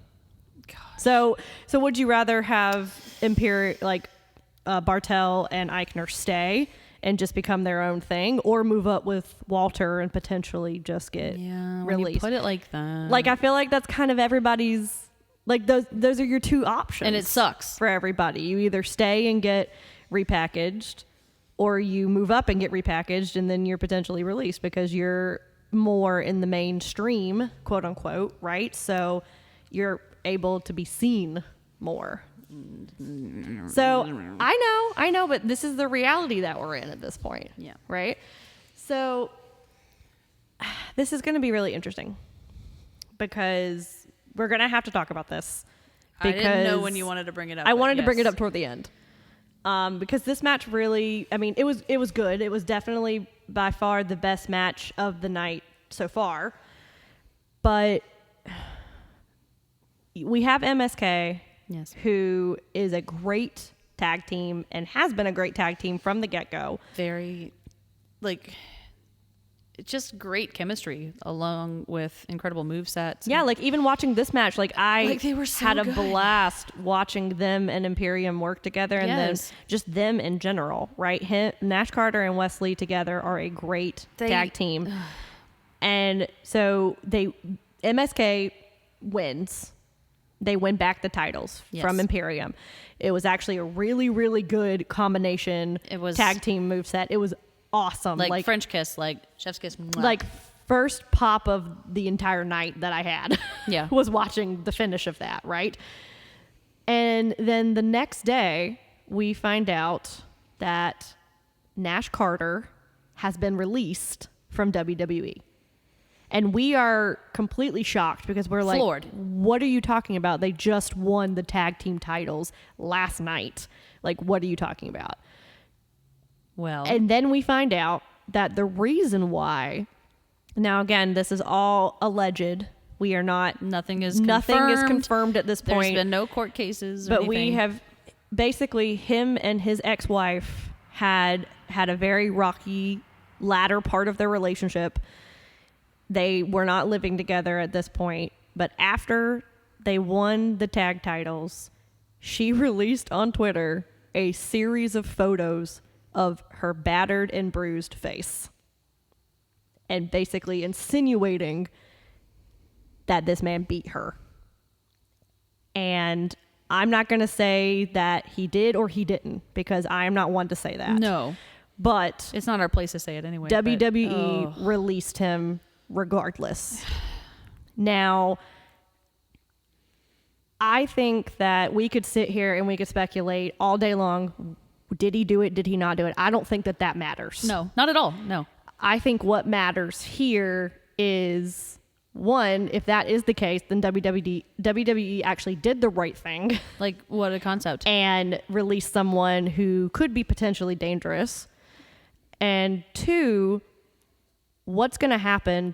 Gosh. So would you rather have Bartel and Eichner stay and just become their own thing, or move up with Walter and potentially just get released? When you put it like that. Like, I feel like that's kind of everybody's, like, those are your 2 options. And it sucks. For everybody. You either stay and get repackaged, or you move up and get repackaged, and then you're potentially released because you're more in the mainstream, quote unquote, right? So you're able to be seen more. So I know, but this is the reality that we're in at this point. Yeah. Right? So this is going to be really interesting, because we're going to have to talk about this. I didn't know when you wanted to bring it up. I wanted to bring it up toward the end. because this match really, I mean, it was good. It was definitely by far the best match of the night so far. But we have MSK, Yes. who is a great tag team and has been a great tag team from the get-go. Very, like, just great chemistry along with incredible movesets. Yeah, like even watching this match, like they were so had a good. blast watching them and Imperium work together, and then Yes. just them in general, right? Nash Carter and Wesley together are a great tag team. And so MSK wins. They win back the titles Yes. from Imperium. It was actually a really, really good combination tag team moveset. It was awesome. Like French kiss, like chef's kiss. Mwah. Like first pop of the entire night that I had Yeah. was watching the finish of that, right? And then the next day, we find out that Nash Carter has been released from WWE. And we are completely shocked because we're like, Floored. what are you talking about? They just won the tag team titles last night. Like, what are you talking about? Well, And then we find out that the reason why, now again, this is all alleged. We are not, nothing is confirmed at this There's point. been no court cases. Or But anything. we have basically, him and his ex-wife had a very rocky latter part of their relationship. They were not living together at this point, but after they won the tag titles, she released on Twitter a series of photos of her battered and bruised face, and basically insinuating that this man beat her. And I'm not going to say that he did or he didn't, because I am not one to say that. No, But it's not our place to say it anyway. WWE released him regardless. Now, I think that we could sit here and we could speculate all day long. Did he do it? Did he not do it? I don't think that matters. No, not at all. No. I think what matters here is, one, if that is the case, then WWE actually did the right thing Like, what a concept. and released someone who could be potentially dangerous. And two, what's going to happen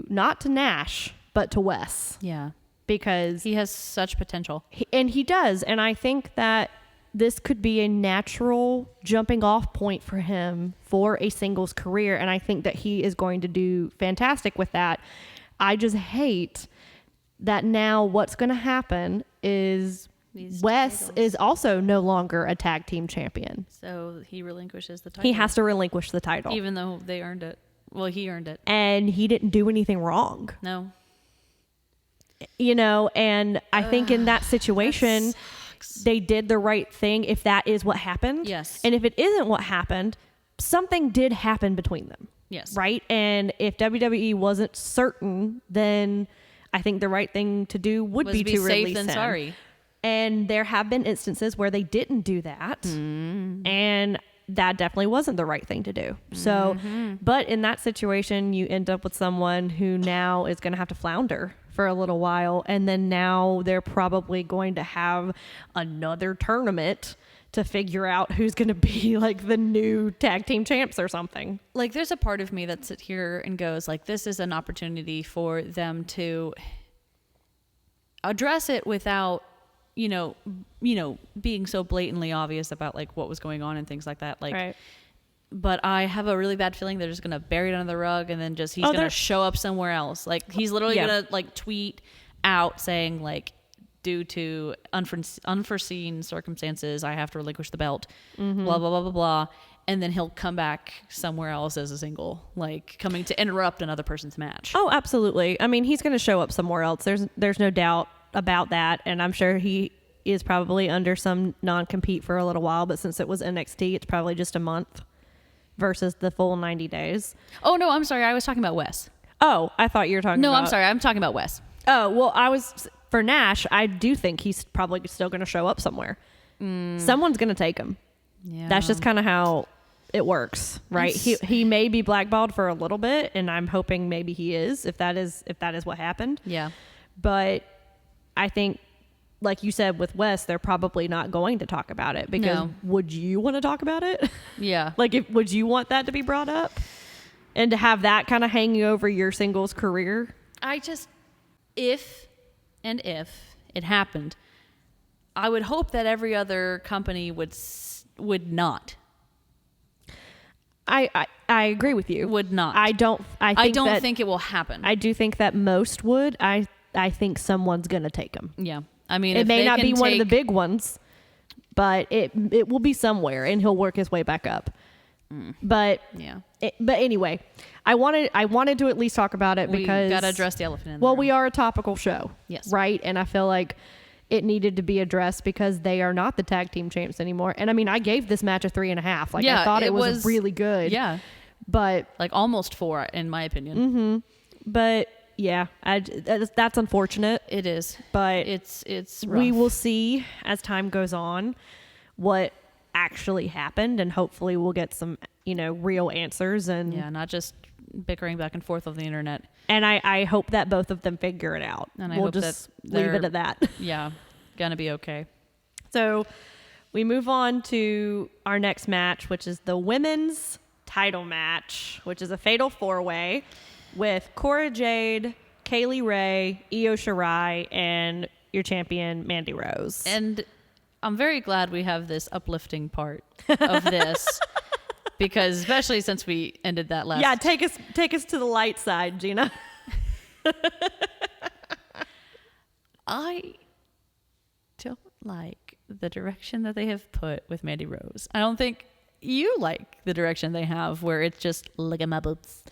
not to Nash, but to Wes? Yeah. Because He has such potential. he does. And I think that this could be a natural jumping off point for him for a singles career. And I think that he is going to do fantastic with that. I just hate that now what's going to happen is These Wes titles. is also no longer a tag team champion. So he relinquishes the title. He has to relinquish the title. Even though they earned it. Well, he earned it. And he didn't do anything wrong. No. You know, and I think in that situation, they did the right thing if that is what happened. Yes. And if it isn't what happened, something did happen between them. Yes. Right? And if WWE wasn't certain, then I think the right thing to do would Was be be to safe release than him. sorry. And there have been instances where they didn't do that. And that definitely wasn't the right thing to do. So, but in that situation, you end up with someone who now is going to have to flounder for a little while. And then now they're probably going to have another tournament to figure out who's going to be like the new tag team champs or something. Like, there's a part of me that sits here and goes, like, this is an opportunity for them to address it without, you know, being so blatantly obvious about like what was going on and things like that. Like, Right. but I have a really bad feeling they're just going to bury it under the rug and then just, he's going to they're- show up somewhere else. Like, he's literally Yeah. going to like tweet out saying like, due to unforeseen circumstances, I have to relinquish the belt, blah, blah, blah, blah, blah. And then he'll come back somewhere else as a single, like coming to interrupt another person's match. Oh, absolutely. I mean, he's going to show up somewhere else. There's no doubt about that. And I'm sure he is probably under some non-compete for a little while, but since it was NXT, it's probably just a month versus the full 90 days. Oh, no, I'm sorry. I was talking about Wes. Oh, I thought you were talking No, about... I'm sorry. I'm talking about Wes. Oh, well, for Nash, I do think he's probably still going to show up somewhere. Someone's going to take him. Yeah. That's just kind of how it works, right? He may be blackballed for a little bit, and I'm hoping maybe he is, if that is what happened. Yeah. But I think like you said with Wes, they're probably not going to talk about it because No. would you want to talk about it? Yeah. Like, would you want that to be brought up and to have that kind of hanging over your singles career? I just, if it happened, I would hope that every other company would not. I agree with you. Would not. I don't think it will happen. I do think that most would. I think someone's gonna take them. Yeah. I mean, It if may they not can be one of the take- big ones, but it will be somewhere, and he'll work his way back up. But Yeah. but anyway, I wanted to at least talk about it because we got to address the elephant in the well, room. we are a topical show, Yes. right? And I feel like it needed to be addressed because they are not the tag team champs anymore. And I mean, I gave this match a 3.5. Like, Yeah, I thought it it was was- really good. Yeah. But Like almost 4, in my opinion. yeah, that's unfortunate. It is. But It's we rough. will see as time goes on what actually happened, and hopefully we'll get some real answers. And Yeah, not just bickering back and forth on the internet. and I hope that both of them figure it out. And I we'll hope that just leave it they're- at that. Yeah. Gonna be okay. So we move on to our next match, which is the women's title match, which is a fatal 4-way with Cora Jade, Kaylee Ray, Io Shirai, and your champion Mandy Rose. And I'm very glad we have this uplifting part of this because especially since we ended that last. yeah, take us to the light side, Gina. I don't like the direction that they have put with Mandy Rose. I don't think you like the direction they have where it's just look at my boobs.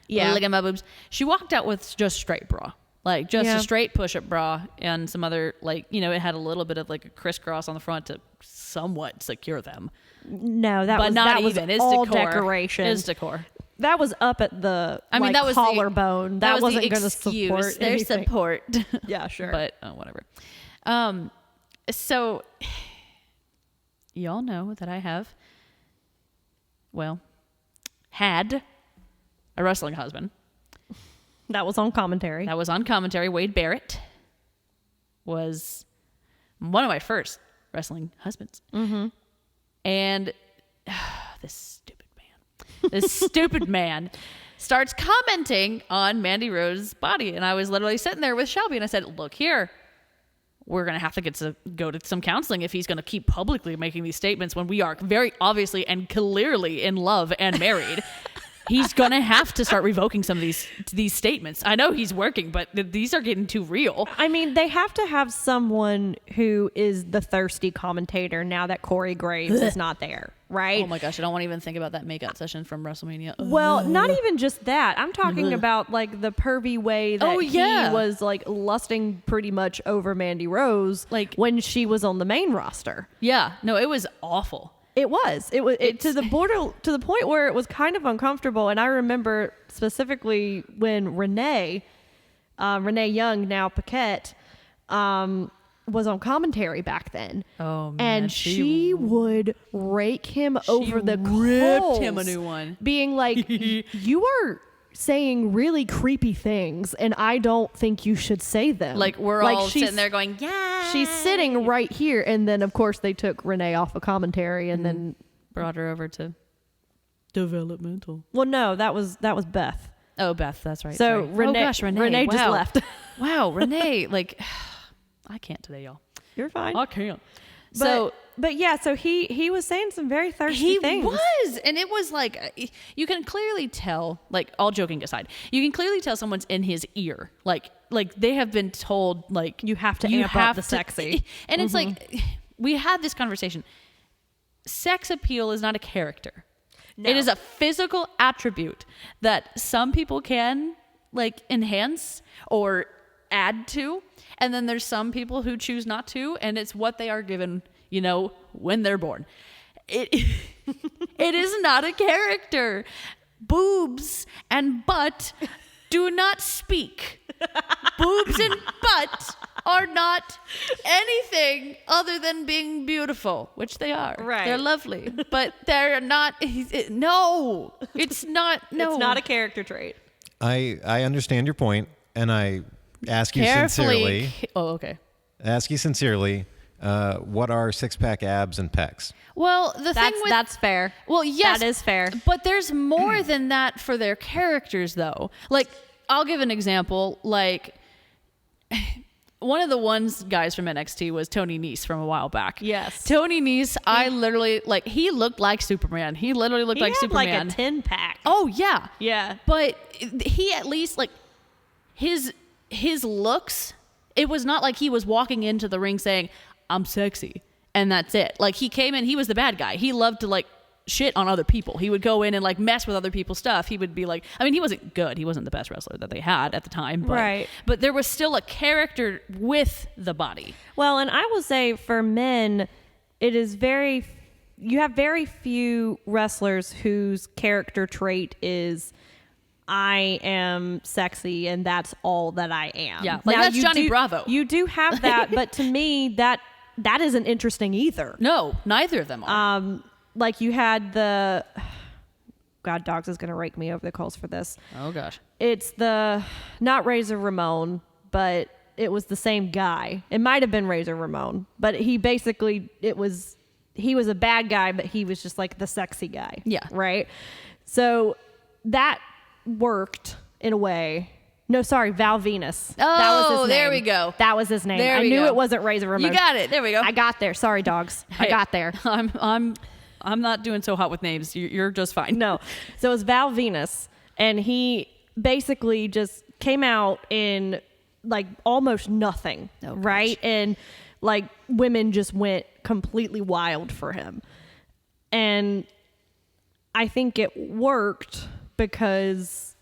Yeah. Look at my boobs. She walked out with just straight bra. Like just Yeah. a straight push-up bra and some other it had a little bit of like a crisscross on the front to somewhat secure them. No, that But was not that even. was It's all decor. decoration. It's decor. That was up at the That was collarbone. That was wasn't the going to excuse. support Their anything. support. Yeah, sure. But whatever. So y'all know that I have, had a wrestling husband. That was on commentary. That was on commentary. Wade Barrett was one of my first wrestling husbands. Mm-hmm. And this stupid man starts commenting on Mandy Rose's body. And I was literally sitting there with Shelby and I said, look here, we're going to have to go to some counseling if he's going to keep publicly making these statements when we are very obviously and clearly in love and married. He's going to have to start revoking some of these statements. I know he's working, but these are getting too real. I mean, they have to have someone who is the thirsty commentator now that Corey Graves is not there, right? Oh my gosh, I don't want to even think about that makeout session from WrestleMania. Well, not even just that. I'm talking about like the pervy way that he was like lusting pretty much over Mandy Rose, like when she was on the main roster. Yeah, no, it was awful. It was to the point where it was kind of uncomfortable. And I remember specifically when Renee Young, now Paquette, was on commentary back then. Oh man, and she would rake him over the coals, him a new one, being like, "You are saying really creepy things, and I don't think you should say them." Like we're all sitting there going, "Yeah." She's sitting right here, and then of course they took Renee off of commentary, and then brought her over to developmental. well, no, that was Beth. Oh, Beth, that's right. So sorry. Renee just wow. left. Wow, Renee, like I can't today, y'all. You're fine. I can't. But yeah, so he was saying some very thirsty things. He was, and it was like you can clearly tell. Like all joking aside, you can clearly tell someone's in his ear. Like they have been told like You have to amp up the sexy. And it's like we had this conversation. Sex appeal is not a character. No. It is a physical attribute that some people can like enhance or add to, and then there's some people who choose not to, and it's what they are given, when they're born. It is not a character. Boobs and butt do not speak. Boobs and butt are not anything other than being beautiful, which they are. Right. They're lovely, but they're not. No, it's not. No, It's not a character trait. I understand your point, and I ask you sincerely. Oh, okay. ask you sincerely, what are six-pack abs and pecs? Well, That's fair. Well, yes, that is fair. But there's more than that for their characters, though. Like, I'll give an example. Like, one of the guys from NXT was Tony Nese from a while back. Yes. Tony Nese, I literally, like, he looked like Superman. He literally looked like Superman. Like a 10-pack. Oh, yeah. Yeah. But he at least, like, his looks, it was not like he was walking into the ring saying, I'm sexy, and that's it. Like, he came in, he was the bad guy. He loved to, like, shit on other people. He would go in and, like, mess with other people's stuff. He would be like, I mean, he wasn't good. He wasn't the best wrestler that they had at the time. But, right. But there was still a character with the body. Well, and I will say for men, you have very few wrestlers whose character trait is, I am sexy and that's all that I am. Yeah, like, that's Johnny Bravo. You do have that, but to me, that isn't interesting either. No, neither of them are. Like you had the... God, Dogs is going to rake me over the coals for this. Oh, gosh. It's not Razor Ramon, but it was the same guy. It might have been Razor Ramon, but he was a bad guy, but he was just like the sexy guy. Yeah. Right? So that worked in a way. No, sorry, Val Venus. Oh, that was his name. there we go. That was his name. There I we knew go. it wasn't Razor Ramon. You got it. There we go. I got there. Sorry, Dogs. I Hey, got there. I'm not doing so hot with names. You're just fine. No. So it was Val Venus, and he basically just came out in like almost nothing, Oh, right? gosh. And like women just went completely wild for him. And I think it worked because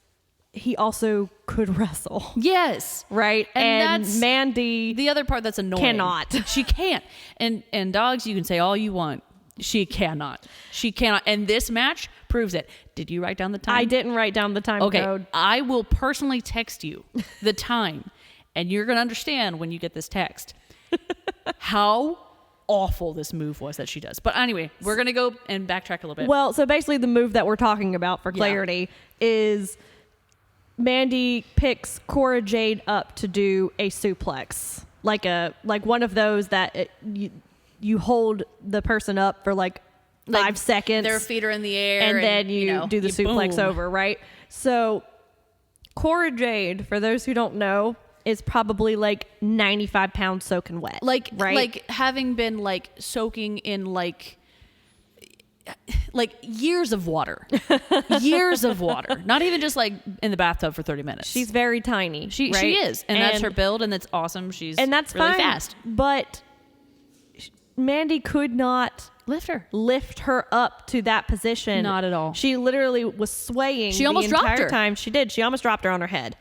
he also could wrestle. Yes. Right? And that's Mandy the other part that's annoying. cannot. She can't. And Dogs, you can say all you want. She cannot. She cannot. And this match proves it. Did you write down the time? I didn't write down the time code. I will personally text you the time, and you're going to understand when you get this text how awful this move was that she does. But anyway, we're going to go and backtrack a little bit. Well, so basically the move that we're talking about for clarity is Mandy picks Cora Jade up to do a suplex. Like one of those that you hold the person up for like 5 seconds. Their feet are in the air. And then you do the suplex boom. over, right? So Cora Jade, for those who don't know, is probably like 95 pounds soaking wet. Like, right? like having been like soaking in like years of water. Years of water. Not even just like in the bathtub for 30 minutes. She's very tiny. She right? is. And that's her build, and that's awesome. She's that's really fine, fast. But Mandy could not lift her up to that position. Not at all. She literally was swaying. She almost the dropped entire her. time. She did. She almost dropped her on her head.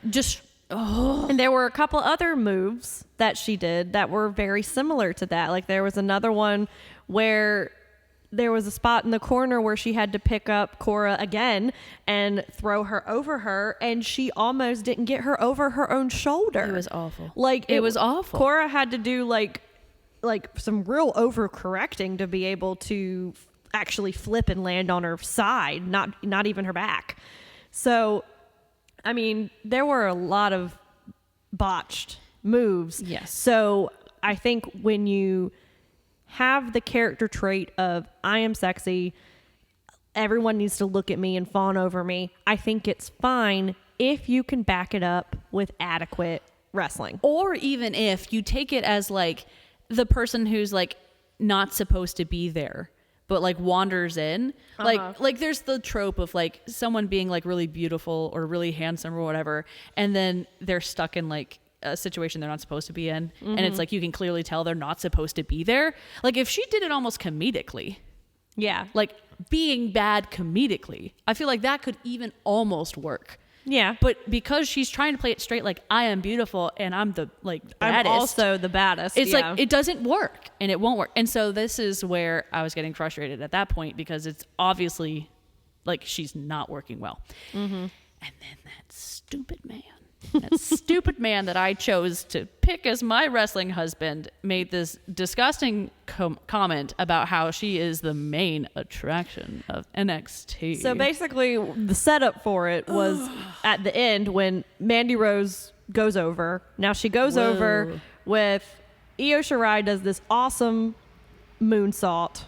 Oh. And there were a couple other moves that she did that were very similar to that. Like there was another one where there was a spot in the corner where she had to pick up Cora again and throw her over her, and she almost didn't get her over her own shoulder. It was awful. Like it was awful. Cora had to do like some real overcorrecting to be able to actually flip and land on her side, not even her back. So, I mean, there were a lot of botched moves. Yes. So I think when you have the character trait of I am sexy, everyone needs to look at me and fawn over me, I think it's fine if you can back it up with adequate wrestling. Or even if you take it as like the person who's like not supposed to be there but like wanders in. Like there's the trope of like someone being like really beautiful or really handsome or whatever, and then they're stuck in like a situation they're not supposed to be in, and it's like you can clearly tell they're not supposed to be there. Like if she did it almost comedically, like being bad comedically, I feel like that could even almost work. Yeah. But because she's trying to play it straight, like I am beautiful and I'm the like baddest. I'm also the baddest. It's like it doesn't work and it won't work. And so this is where I was getting frustrated at that point, because it's obviously like she's not working well. Mm-hmm. And then that stupid man that I chose to pick as my wrestling husband made this disgusting comment about how she is the main attraction of NXT. So basically the setup for it was at the end when Mandy Rose goes over. Now she goes over with Io Shirai does this awesome moonsault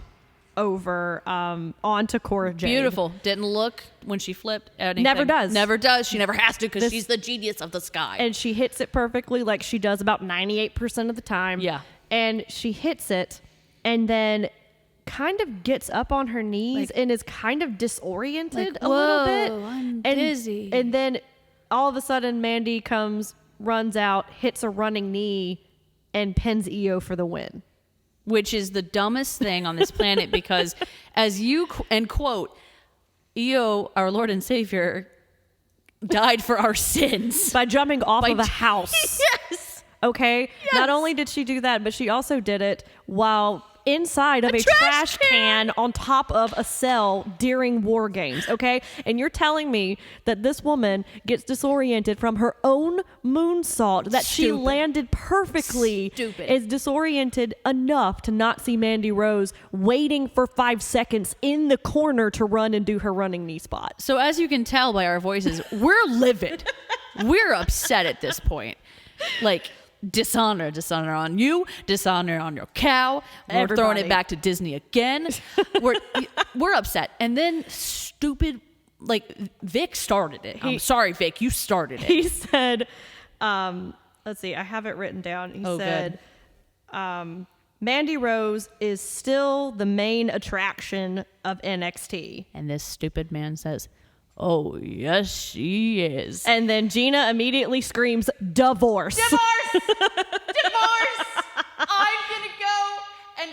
over onto Cora Jade. Beautiful. Didn't look when she flipped anything. Never does. Never does. She never has to because she's the genius of the sky. And she hits it perfectly, like she does about 98% of the time. Yeah. And she hits it and then kind of gets up on her knees and is kind of disoriented a little bit. I'm dizzy. And then all of a sudden Mandy runs out, hits a running knee, and pins Io for the win. Which is the dumbest thing on this planet because as you, and quote, Io, our Lord and Savior, died for our sins. By jumping off of a house. Yes. Okay? Yes. Not only did she do that, but she also did it while inside of a trash can on top of a cell during war games, okay? And you're telling me that this woman gets disoriented from her own moonsault that she landed perfectly, is disoriented enough to not see Mandy Rose waiting for 5 seconds in the corner to run and do her running knee spot. So as you can tell by our voices, we're livid. We're upset at this point. Like, dishonor on you, dishonor on your cow. We're throwing it back to Disney again. We're upset. And then stupid, like, Vic started it. I'm sorry, Vic, you started it. He said, let's see, I have it written down. He said, Mandy Rose is still the main attraction of NXT. And this stupid man says, oh, yes, she is. And then Gina immediately screams, divorce. Divorce! I'm gonna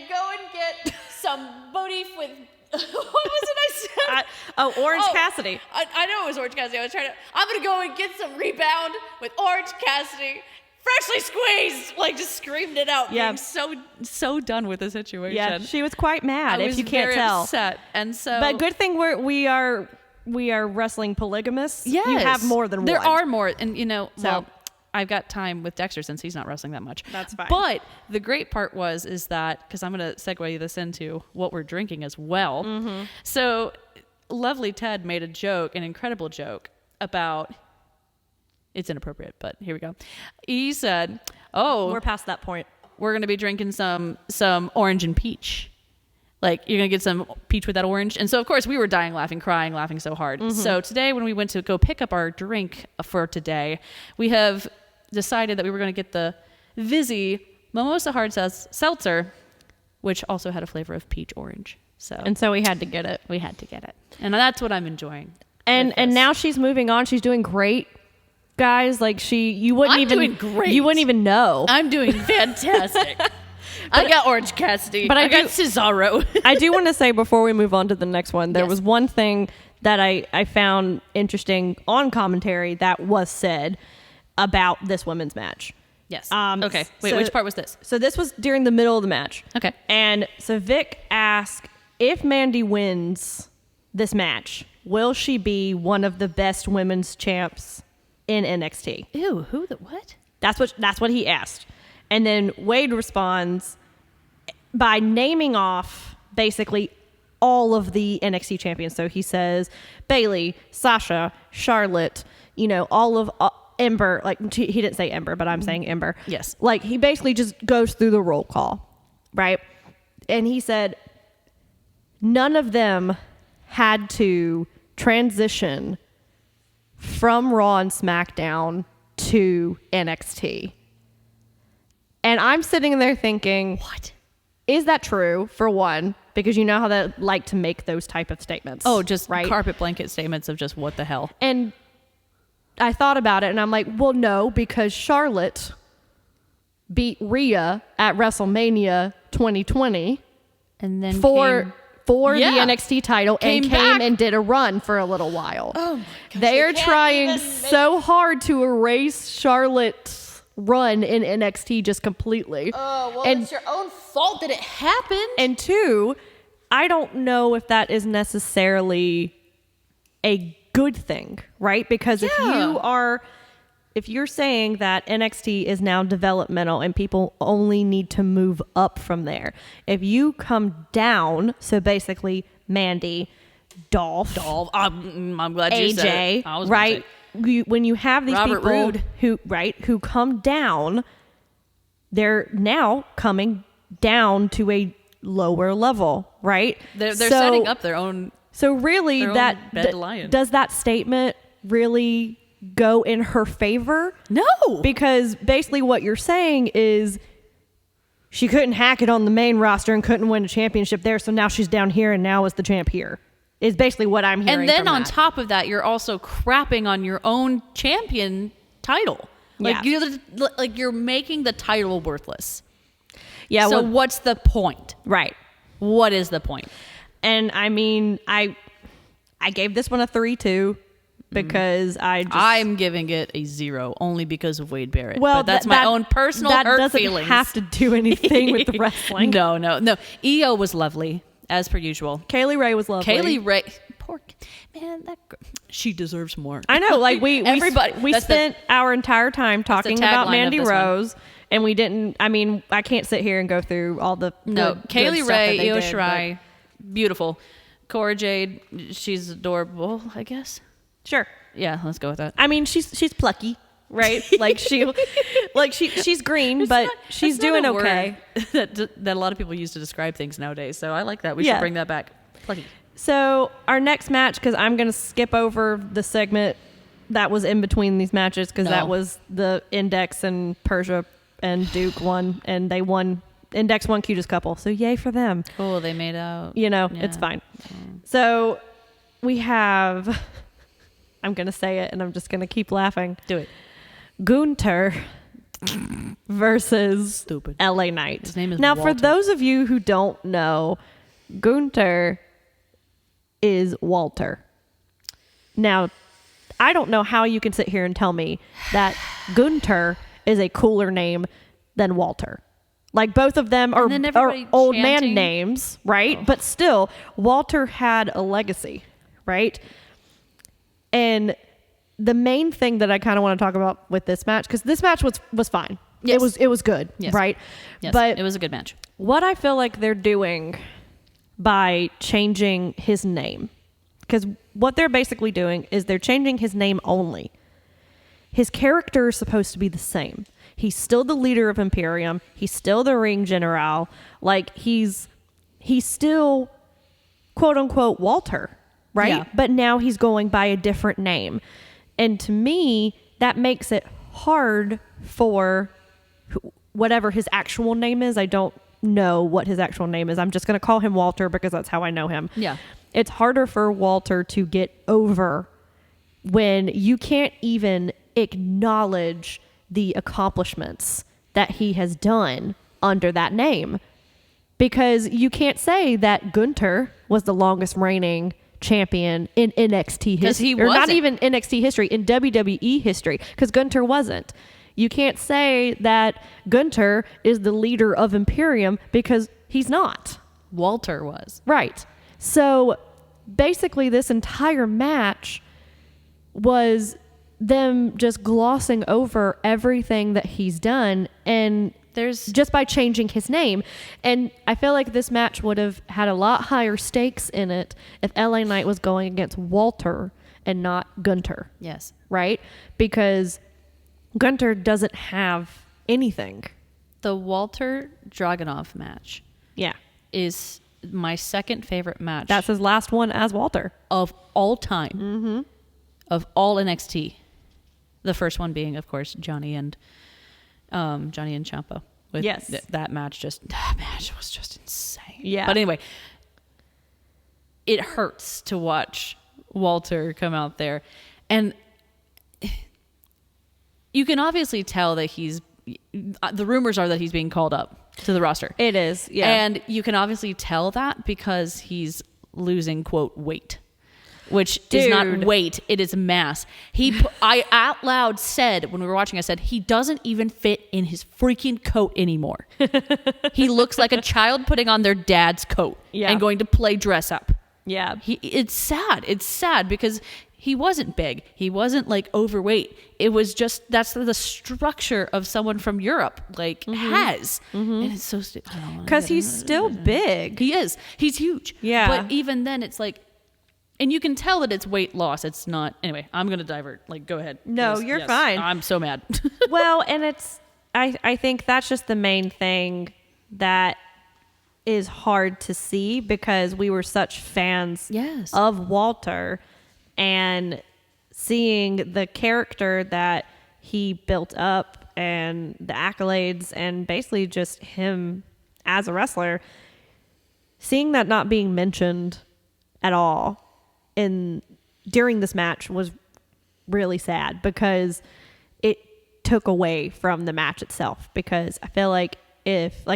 go and get some booty with what was it I said? Orange Cassidy. I know it was Orange Cassidy. I'm gonna go and get some rebound with Orange Cassidy. Freshly squeezed, like just screamed it out. Yeah, being so done with the situation. Yeah, she was quite mad. I if was you can't very tell, upset. And so, but good thing we are wrestling polygamists. Yes, you have more than there one. are more, and So- well, I've got time with Dexter since he's not wrestling that much. That's fine. But the great part is that because I'm going to segue this into what we're drinking as well. Mm-hmm. So, lovely Ted made a joke, an incredible joke about. It's inappropriate, but here we go. He said, "Oh, We're past that point. we're going to be drinking some orange and peach. Like, you're going to get some peach with that orange." And so, of course, we were dying laughing, crying, laughing so hard. Mm-hmm. So today, when we went to go pick up our drink for today, we have decided that we were going to get the Vizzy Mimosa Hard Seltzer, which also had a flavor of peach orange. And so we had to get it. We had to get it. And that's what I'm enjoying. And now she's moving on. She's doing great, guys. Like you wouldn't I'm even doing great. You wouldn't even know. I'm doing fantastic. I got Orange Cassidy. But I got Cesaro. I do want to say before we move on to the next one, there Yes. was one thing that I found interesting on commentary that was said about this women's match. Yes. Um, Okay. Wait, so- which part was this? So this was during the middle of the match. Okay. And so Vic asked, if Mandy wins this match, will she be one of the best women's champs in NXT? Ew, what? That's what he asked. And then Wade responds by naming off basically all of the NXT champions. So he says Bayley, Sasha, Charlotte, all of Ember. Like he didn't say Ember, but I'm saying Ember. Yes. Like he basically just goes through the roll call, right? And he said none of them had to transition from Raw and SmackDown to NXT. And I'm sitting there thinking, what? Is that true, for one? Because you know how they like to make those type of statements. Oh, just right? carpet blanket statements of just what the hell. And I thought about it and I'm like, well, no, because Charlotte beat Rhea at WrestleMania 2020 And then for the Yeah. NXT title and Came came back. and did a run for a little while. Oh my gosh, They are can't trying even so hard to erase Charlotte's run in NXT just completely. Oh, well, And- it's your own fault that it happened. And two, I don't know if that is necessarily a good thing, right? Because if you're saying that NXT is now developmental and people only need to move up from there, if you come down, so basically Mandy, Dolph, I'm glad you said AJ, it. I was gonna right? say- When you have these Robert people Roode. who come down, they're now coming down to a lower level, right? They're setting up their own. So really, their that own bed lion. does that statement really go in her favor? No, Because basically what you're saying is she couldn't hack it on the main roster and couldn't win a championship there, so now she's down here and now is the champ here. Is basically what I'm hearing. and then from on that. top of that, you're also crapping on your own champion title. Like you're making the title worthless. Yeah. So well, what's the point? right. What is the point? And I mean, I gave this one a 3-2 because I'm giving it a 0 only because of Wade Barrett. well, but that's my own personal that hurt doesn't feelings. have to do anything with the wrestling. No. EO was lovely as per usual. Kaylee Ray was lovely. Kaylee Ray, poor man, she deserves more. I know, like we Everybody- that's spent our entire time talking about tagline Mandy of this one. Rose, and we didn't. I mean, I can't sit here and go through all the No, good Kaylee stuff Ray, that they Io did, Shirai, beautiful. Cora Jade, she's adorable, I guess. but sure. Yeah, let's go with that. I mean, she's plucky, right? she's green, but she's That's not doing a word okay. that a lot of people use to describe things nowadays. So I like that. We should Yeah. bring that back. Plucky. So our next match, because I'm going to skip over the segment that was in between these matches, because that was the Index and Persia and Duke won, and they won. Index won cutest couple, so yay for them. Cool, they made out. It's fine. So we have, I'm going to say it and I'm just going to keep laughing. Do it. Gunther versus Stupid. LA Knight. His name is now, for Walter. those of you who don't know, Gunther is Walter. Now, I don't know how you can sit here and tell me that Gunther is a cooler name than Walter. Like, both of them are then everybody old man chanting. names, right? But still, Walter had a legacy, right? And the main thing that I kind of want to talk about with this match, because this match was fine. Yes. It was good, Yes. right? Yes, But it was a good match. what I feel like they're doing by changing his name, because what they're basically doing is they're changing his name only. His character is supposed to be the same. He's still the leader of Imperium. He's still the ring general. Like, he's still quote unquote Walter, right? Yeah. But now he's going by a different name. And to me, that makes it hard for whatever his actual name is. I don't know what his actual name is. I'm just going to call him Walter because that's how I know him. Yeah. It's harder for Walter to get over when you can't even acknowledge the accomplishments that he has done under that name. Because you can't say that Gunther was the longest reigning champion in NXT history. he Or not wasn't. even NXT history, in WWE history. Because Gunther wasn't. You can't say that Gunther is the leader of Imperium because he's not. Walter was. Right. So basically this entire match was them just glossing over everything that he's done, and There's just by changing his name. And I feel like this match would have had a lot higher stakes in it if LA Knight was going against Walter and not Gunther, yes. right? Because Gunther doesn't have anything. The Walter Dragunov match Yeah. is my second favorite match That's his last one as Walter. of all time. Of all NXT. The first one being, of course, Johnny and Ciampa. With Yes. that match was just insane. Yeah. But anyway, it hurts to watch Walter come out there, and you can obviously tell that the rumors are that he's being called up to the roster. It is, yeah. And you can obviously tell that because he's losing, quote, weight. Which is not Dude. weight, it is mass. I out loud said, when we were watching, I said, he doesn't even fit in his freaking coat anymore. He looks like a child putting on their dad's coat and going to play dress up. Yeah. It's sad. It's sad because he wasn't big. He wasn't like overweight. It was just, that's the structure of someone from Europe has. And it's so stupid. Because he's still big. He is. He's huge. Yeah. But even then it's like, and you can tell that it's weight loss. It's not. Anyway, I'm going to divert. Like, go ahead. No, Please. you're Yes. fine. I'm so mad. Well, and I think that's just the main thing that is hard to see because we were such fans Yes. of Walter, and seeing the character that he built up and the accolades and basically just him as a wrestler, seeing that not being mentioned at all during this match was really sad because it took away from the match itself. Because I feel like if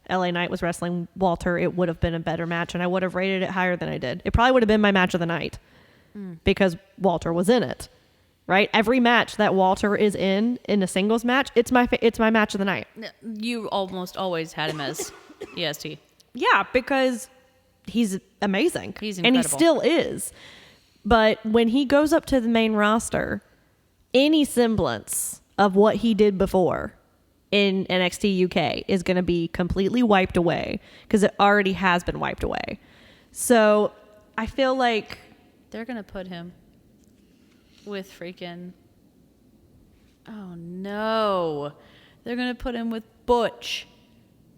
LA Knight was wrestling Walter, it would have been a better match and I would have rated it higher than I did. It probably would have been my match of the night because Walter was in it, right? Every match that Walter is in a singles match, it's my match of the night. You almost always had him as EST. Yeah, because he's amazing. He's and he incredible. still is. But when he goes up to the main roster, any semblance of what he did before in NXT UK is going to be completely wiped away because it already has been wiped away. So I feel like They're going to put him with freaking... Oh, no. They're going to put him with Butch.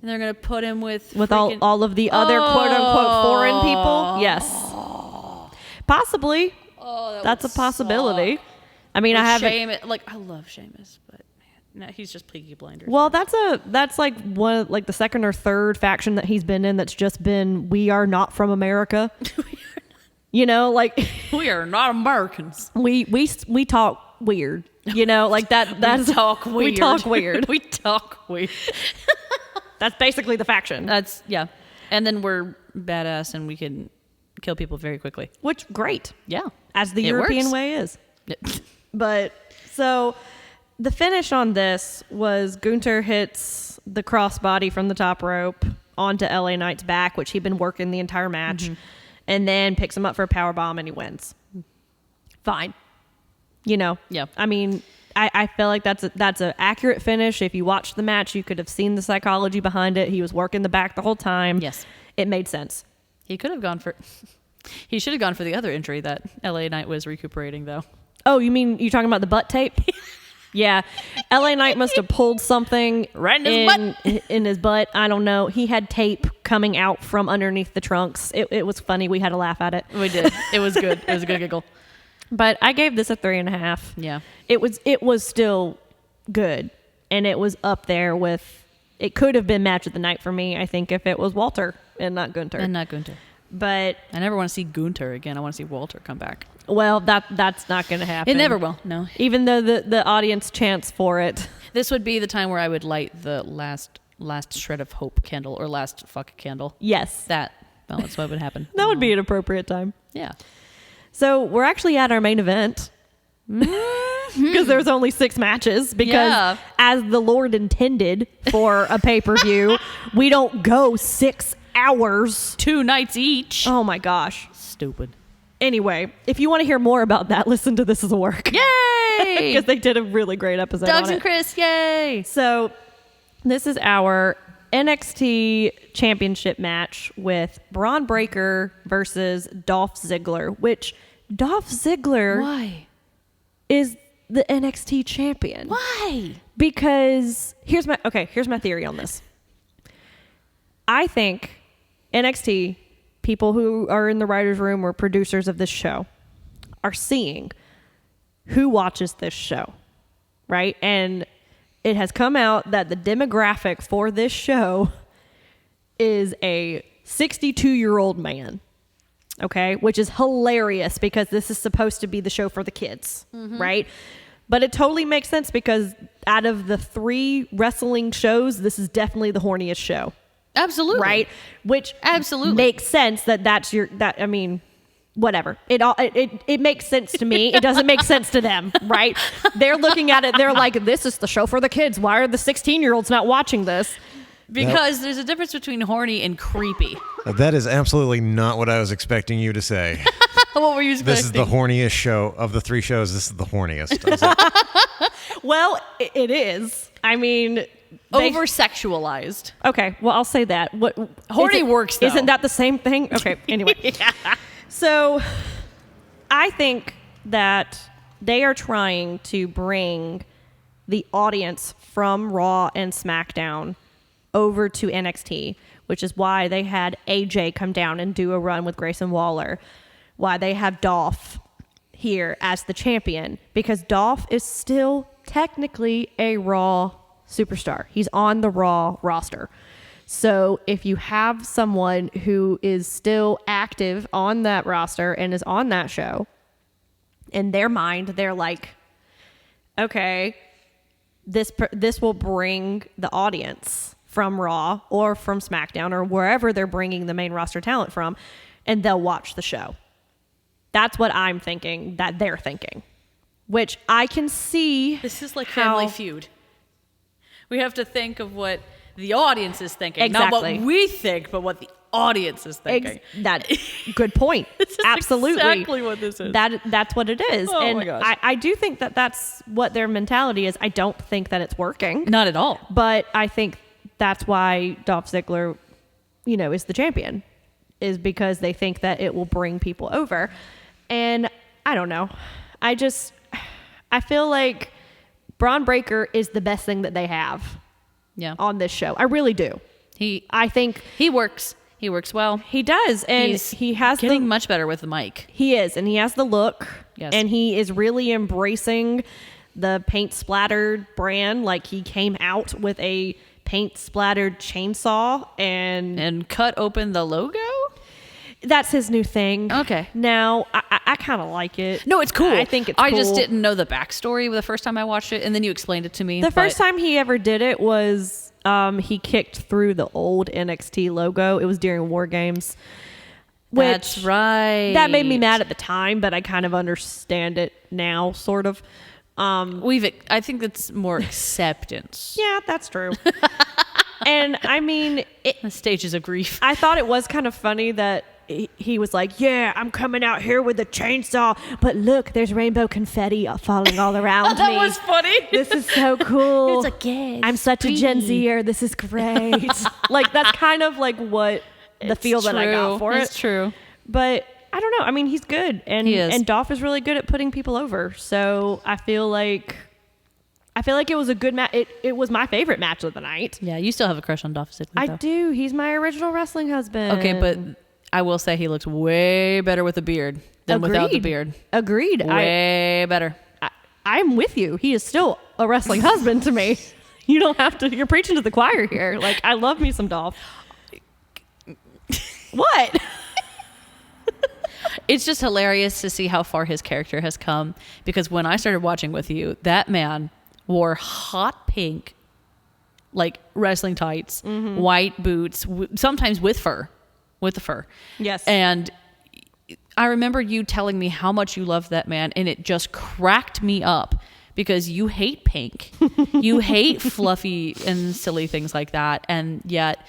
And they're going to put him with freaking... all of the other quote-unquote foreign people. Yes. Possibly. That's a possibility. suck. I mean, I haven't... Sheamus, like, I love Sheamus, but man, no, he's just Peaky Blinders. Well, that's like one, like the second or third faction that he's been in that's just been, we are not from America. You know, like we are not Americans. we talk weird. You know, like that's We talk weird. We talk weird. We talk weird. That's basically the faction. That's yeah. And then we're badass and we can kill people very quickly. Which great. Yeah. As the It European works. way is. But so the finish on this was Gunther hits the crossbody from the top rope onto LA Knight's back, which he'd been working the entire match, and then picks him up for a powerbomb and he wins. Fine. You know. Yeah. I mean, I feel like that's an accurate finish. If you watched the match, you could have seen the psychology behind it. He was working the back the whole time. Yes. It made sense. He could have gone for he should have gone for the other injury that LA Knight was recuperating though. Oh, you mean you're talking about the butt tape? Yeah. LA Knight must have pulled something Right in his in his butt. I don't know. He had tape coming out from underneath the trunks. It was funny. We had a laugh at it. We did. It was good. It was a good giggle. But I gave this a 3.5. Yeah. It was still good. And it was up there with, it could have been match of the night for me, I think, if it was Walter and not Gunther. And not Gunther. But, I never want to see Gunther again. I want to see Walter come back. well, that's not going to happen. It never will. No. Even though the audience chants for it. This would be the time where I would light the last shred of hope candle or last fuck candle. Yes. That's what would happen. That would be an appropriate time. Yeah. So we're actually at our main event because there's only 6 matches because Yeah. as the Lord intended for a pay-per-view, we don't go 6 hours. 2 nights each. Oh my gosh. Stupid. Anyway, if you want to hear more about that, listen to This Is a Work. Yay! Because they did a really great episode Dogs on and it. Chris, yay! So this is our NXT Championship match with Braun Breaker versus Dolph Ziggler, which Dolph Ziggler Why? is the NXT champion. Why? Because here's my theory on this. I think NXT, people who are in the writer's room or producers of this show, are seeing who watches this show, right? And it has come out that the demographic for this show is a 62-year-old man, okay? Which is hilarious because this is supposed to be the show for the kids, right? But it totally makes sense because out of the 3 wrestling shows, this is definitely the horniest show. Absolutely. Right? Which Absolutely. makes sense I mean, whatever. It makes sense to me. It doesn't make sense to them, right? They're looking at it, they're like, this is the show for the kids. Why are the 16-year-olds not watching this? Because there's a difference between horny and creepy. That is absolutely not what I was expecting you to say. What were you expecting? This is the horniest show of the 3 shows. This is the horniest. I was like, Well, it is. I mean, over-sexualized. okay, well, I'll say that. What Horny isn't- works, though. Isn't that the same thing? Okay, anyway. So, I think that they are trying to bring the audience from Raw and SmackDown over to NXT, which is why they had AJ come down and do a run with Grayson Waller, why they have Dolph here as the champion, because Dolph is still technically a Raw superstar. He's on the Raw roster. So if you have someone who is still active on that roster and is on that show, in their mind, they're like, okay, this will bring the audience from Raw or from SmackDown or wherever they're bringing the main roster talent from, and they'll watch the show. That's what I'm thinking that they're thinking, which I can see. This is like Family Feud. We have to think of what the audience is thinking. Exactly. Not what we think, but what the audience is thinking. Good point. This is Absolutely. exactly what this is. That's what it is. Oh and my gosh. I do think that that's what their mentality is. I don't think that it's working. Not at all. But I think that's why Dolph Ziggler, is the champion, is because they think that it will bring people over. And I don't know. I feel like Braun Breaker is the best thing that they have on this show. I really do. I think he works. He works well. He does. And he has getting much better with the mic. He is. And he has the look. Yes. And he is really embracing the paint splattered brand. Like, he came out with a paint splattered chainsaw and cut open the logo. That's his new thing. Okay. Now, I kind of like it. No, it's cool. I think it's cool. I just didn't know the backstory the first time I watched it, and then you explained it to me. The first time he ever did it was he kicked through the old NXT logo. It was during War Games. That's right. That made me mad at the time, but I kind of understand it now, sort of. I think it's more acceptance. Yeah, that's true. And I mean, The stages of grief. I thought it was kind of funny that he was like, yeah, I'm coming out here with a chainsaw, but look, there's rainbow confetti falling all around me. That was funny. This is so cool. It's like, yeah, I'm such a Gen Zer. This is great. Like, that's kind of like what the feel that I got for it. It's true. But I don't know. I mean, he's good. And he is. And Dolph is really good at putting people over. So I feel like it was a good match. It was my favorite match of the night. Yeah, you still have a crush on Dolph Ziggler, I though. do. He's my original wrestling husband. Okay, but I will say he looks way better with a beard than without the beard. Agreed. Way better. I'm with you. He is still a wrestling husband to me. You don't have to. You're preaching to the choir here. Like, I love me some Dolph. What? It's just hilarious to see how far his character has come, because when I started watching with you, that man wore hot pink, like, wrestling tights, white boots, sometimes with the fur. Yes. And I remember you telling me how much you loved that man, and it just cracked me up, because you hate pink. You hate fluffy and silly things like that, and yet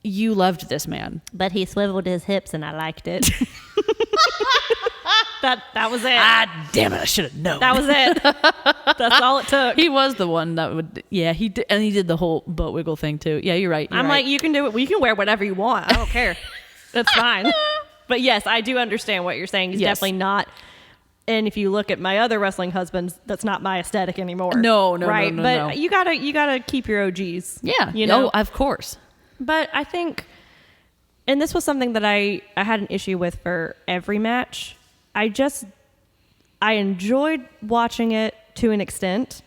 you loved this man. But he swiveled his hips, and I liked it. That was it. Ah, damn it! I should have known. That was it. That's all it took. He was the one that would. Yeah, he did, and he did the whole butt wiggle thing too. Yeah, you're right. I'm like, you can do it. You can wear whatever you want. I don't care. That's fine. But yes, I do understand what you're saying. He's definitely not. And if you look at my other wrestling husbands, that's not my aesthetic anymore. No, right? No. But you gotta keep your OGs. Yeah, you know, of course. But I think, and this was something that I had an issue with for every match. I enjoyed watching it to an extent,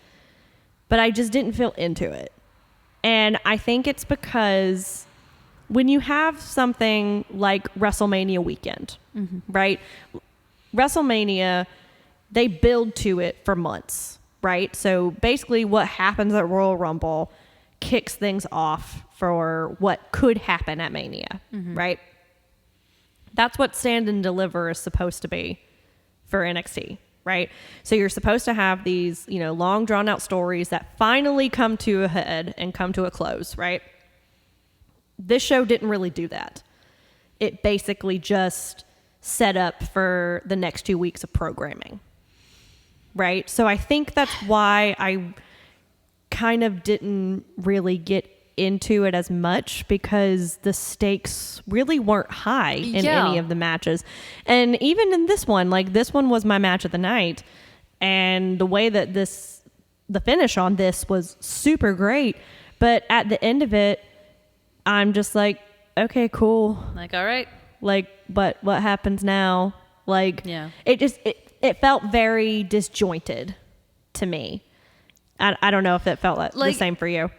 but I just didn't feel into it. And I think it's because when you have something like WrestleMania weekend, right? WrestleMania, they build to it for months, right? So basically what happens at Royal Rumble kicks things off for what could happen at Mania, right? That's what Stand and Deliver is supposed to be for NXT, right? So you're supposed to have these, long drawn out stories that finally come to a head and come to a close, right? This show didn't really do that. It basically just set up for the next 2 weeks of programming, right? So I think that's why I kind of didn't really get into it as much, because the stakes really weren't high in any of the matches. And even in this one, like, this one was my match of the night, and the way that this the finish on this was super great, but at the end of it, I'm just like, okay, cool. Like, all right. Like, but what happens now? Like, Yeah. It felt very disjointed to me. I don't know if it felt like the same for you.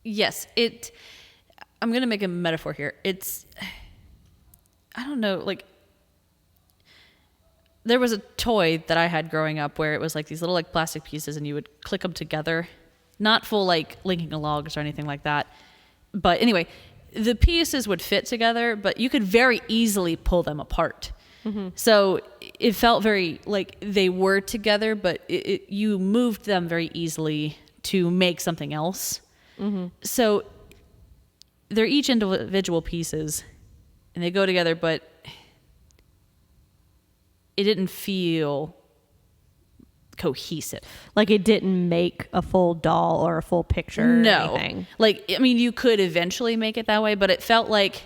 Yes, I'm going to make a metaphor here. I don't know, like, there was a toy that I had growing up where it was like these little like plastic pieces and you would click them together. Not full like linking logs or anything like that. But anyway, the pieces would fit together, but you could very easily pull them apart. Mm-hmm. So it felt very like they were together, but you moved them very easily to make something else. Mm-hmm. So they're each individual pieces and they go together, but it didn't feel cohesive. Like it didn't make a full doll or a full picture or anything. Like, I mean, you could eventually make it that way, but it felt like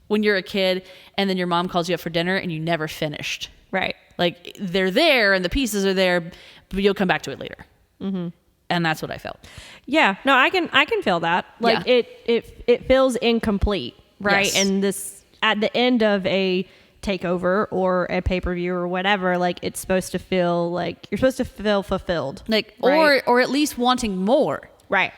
when you're a kid and then your mom calls you up for dinner and you never finished. Right. Like they're there and the pieces are there, but you'll come back to it later. Mm-hmm. And that's what I felt. Yeah. No, I can feel that. Like it feels incomplete, right? Yes. And this at the end of a takeover or a pay-per-view or whatever, like it's supposed to feel like you're supposed to feel fulfilled. Like right? or at least wanting more. Right.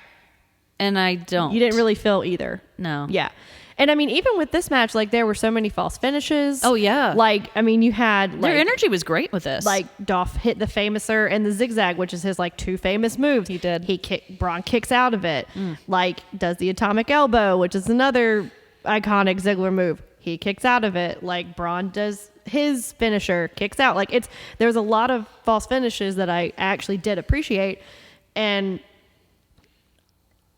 And I don't. You didn't really feel either. No. Yeah. And I mean, even with this match, like there were so many false finishes. Oh yeah. Like, I mean, you had like, their energy was great with this. Like Dolph hit the famouser and the zigzag, which is his like two famous moves. He did. Braun kicks out of it. Like does the atomic elbow, which is another iconic Ziggler move. He kicks out of it. Like Braun does his finisher, kicks out. Like there's a lot of false finishes that I actually did appreciate. And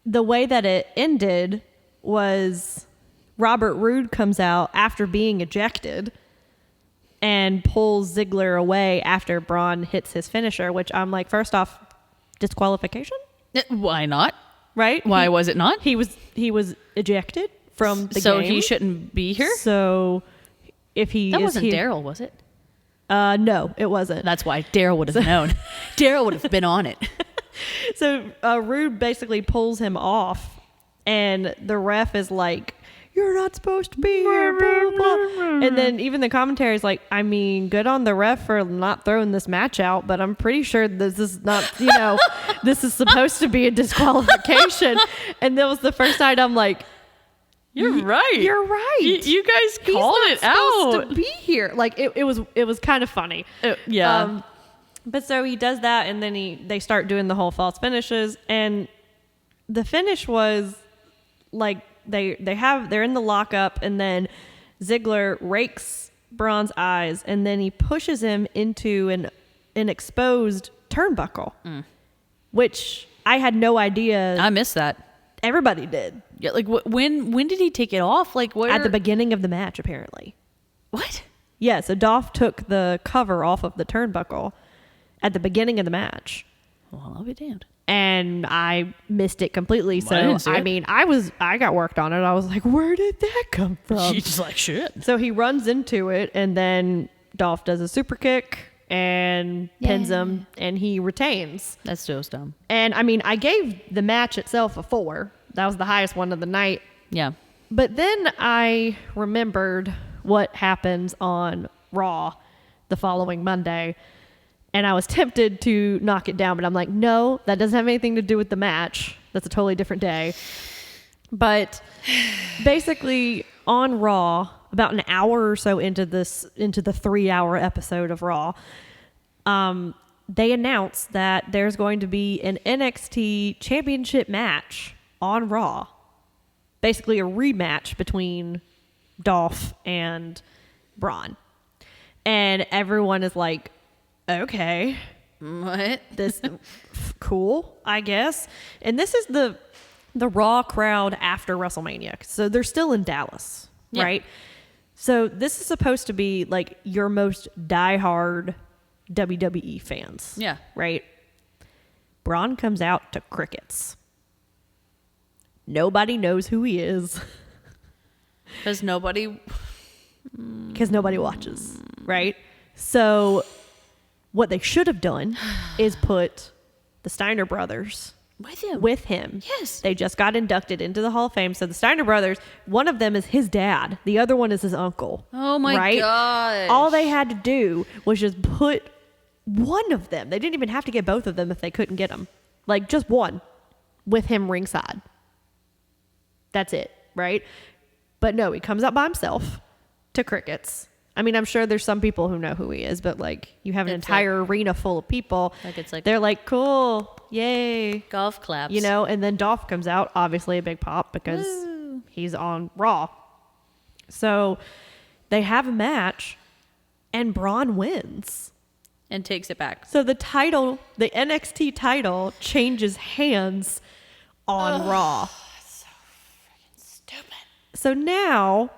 the way that it ended was Robert Roode comes out after being ejected and pulls Ziggler away after Braun hits his finisher, which I'm like, first off, disqualification? Why not? Right? Why was it not? He was ejected from the game. So he shouldn't be here? So if he That is wasn't here, Daryl, was it? No, it wasn't. That's why Daryl would have known. Daryl would have been on it. So Rude basically pulls him off, and the ref is like, "You're not supposed to be here." Blah, blah. And then even the commentary is like, I mean, good on the ref for not throwing this match out, but I'm pretty sure this is not, this is supposed to be a disqualification. And that was the first night I'm like, You're right. You're right. You guys He's called not it supposed out. to be here. Like it was kind of funny. Yeah. But so he does that, and then they start doing the whole false finishes, and the finish was like they're in the lockup, and then Ziggler rakes Braun's eyes, and then he pushes him into an exposed turnbuckle, which I had no idea. I missed that. Everybody did. Yeah, like when did he take it off? Like where? At the beginning of the match, apparently. What? Yeah, so Dolph took the cover off of the turnbuckle at the beginning of the match. Well, I'll be damned. And I missed it completely. So, I didn't see it. mean, I got worked on it. I was like, where did that come from? She's just like, shit. So he runs into it, and then Dolph does a super kick and pins him, and he retains. That's so dumb. And I mean, I gave the match itself a 4. That was the highest one of the night. Yeah. But then I remembered what happens on Raw the following Monday. And I was tempted to knock it down, but I'm like, no, that doesn't have anything to do with the match. That's a totally different day. But basically on Raw, about an hour or so into the 3-hour episode of Raw, they announced that there's going to be an NXT championship match on Raw. Basically a rematch between Dolph and Braun. And everyone is like, okay, What? this cool, I guess. And this is the Raw crowd after WrestleMania. So they're still in Dallas, Yeah. right? So this is supposed to be like your most diehard WWE fans. Yeah. Right? Braun comes out to crickets. Nobody knows who he is. Because nobody Because nobody watches, right? So what they should have done is put the Steiner brothers with him. Yes. They just got inducted into the Hall of Fame. So the Steiner brothers, one of them is his dad. The other one is his uncle. Oh my gosh. All they had to do was just put one of them. They didn't even have to get both of them if they couldn't get them. Like just one with him ringside. That's it, right? But no, he comes out by himself to crickets. I mean, I'm sure there's some people who know who he is, but like you have an entire arena full of people. Like it's like they're like, cool, yay. golf claps. You know, and then Dolph comes out, obviously a big pop because he's on Raw. So they have a match and Braun wins. And takes it back. So the title, the NXT title changes hands on Raw. So freaking stupid. So now,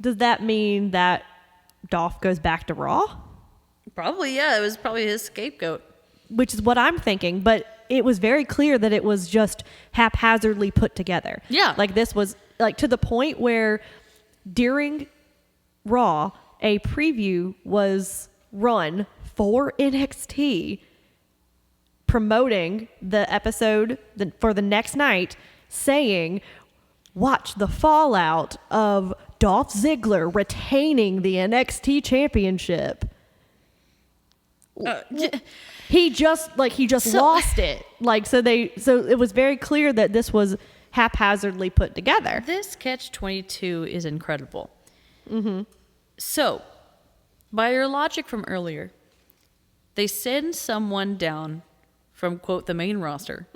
does that mean that Dolph goes back to Raw? Probably, yeah. It was probably his scapegoat. Which is what I'm thinking, but it was very clear that it was just haphazardly put together. Yeah. Like this was like to the point where during Raw, a preview was run for NXT promoting the episode for the next night, saying, watch the fallout of Dolph Ziggler retaining the NXT championship. He just lost it. Like, so it was very clear that this was haphazardly put together. This catch-22 is incredible. Mm-hmm. So, by your logic from earlier, they send someone down from, quote, the main roster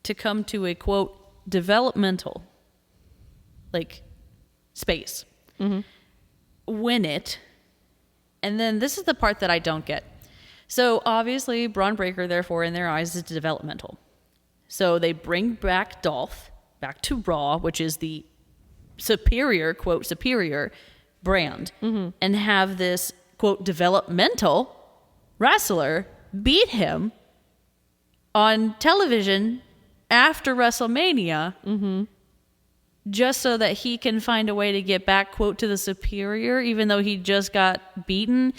to come to a, quote, developmental, like, space. Win it. And then this is the part that I don't get. So, obviously, Braun Breaker, therefore, in their eyes, is developmental. So, they bring back Dolph back to Raw, which is the superior, quote, superior brand, and have this, quote, developmental wrestler beat him on television after WrestleMania just so that he can find a way to get back, quote, to the superior, even though he just got beaten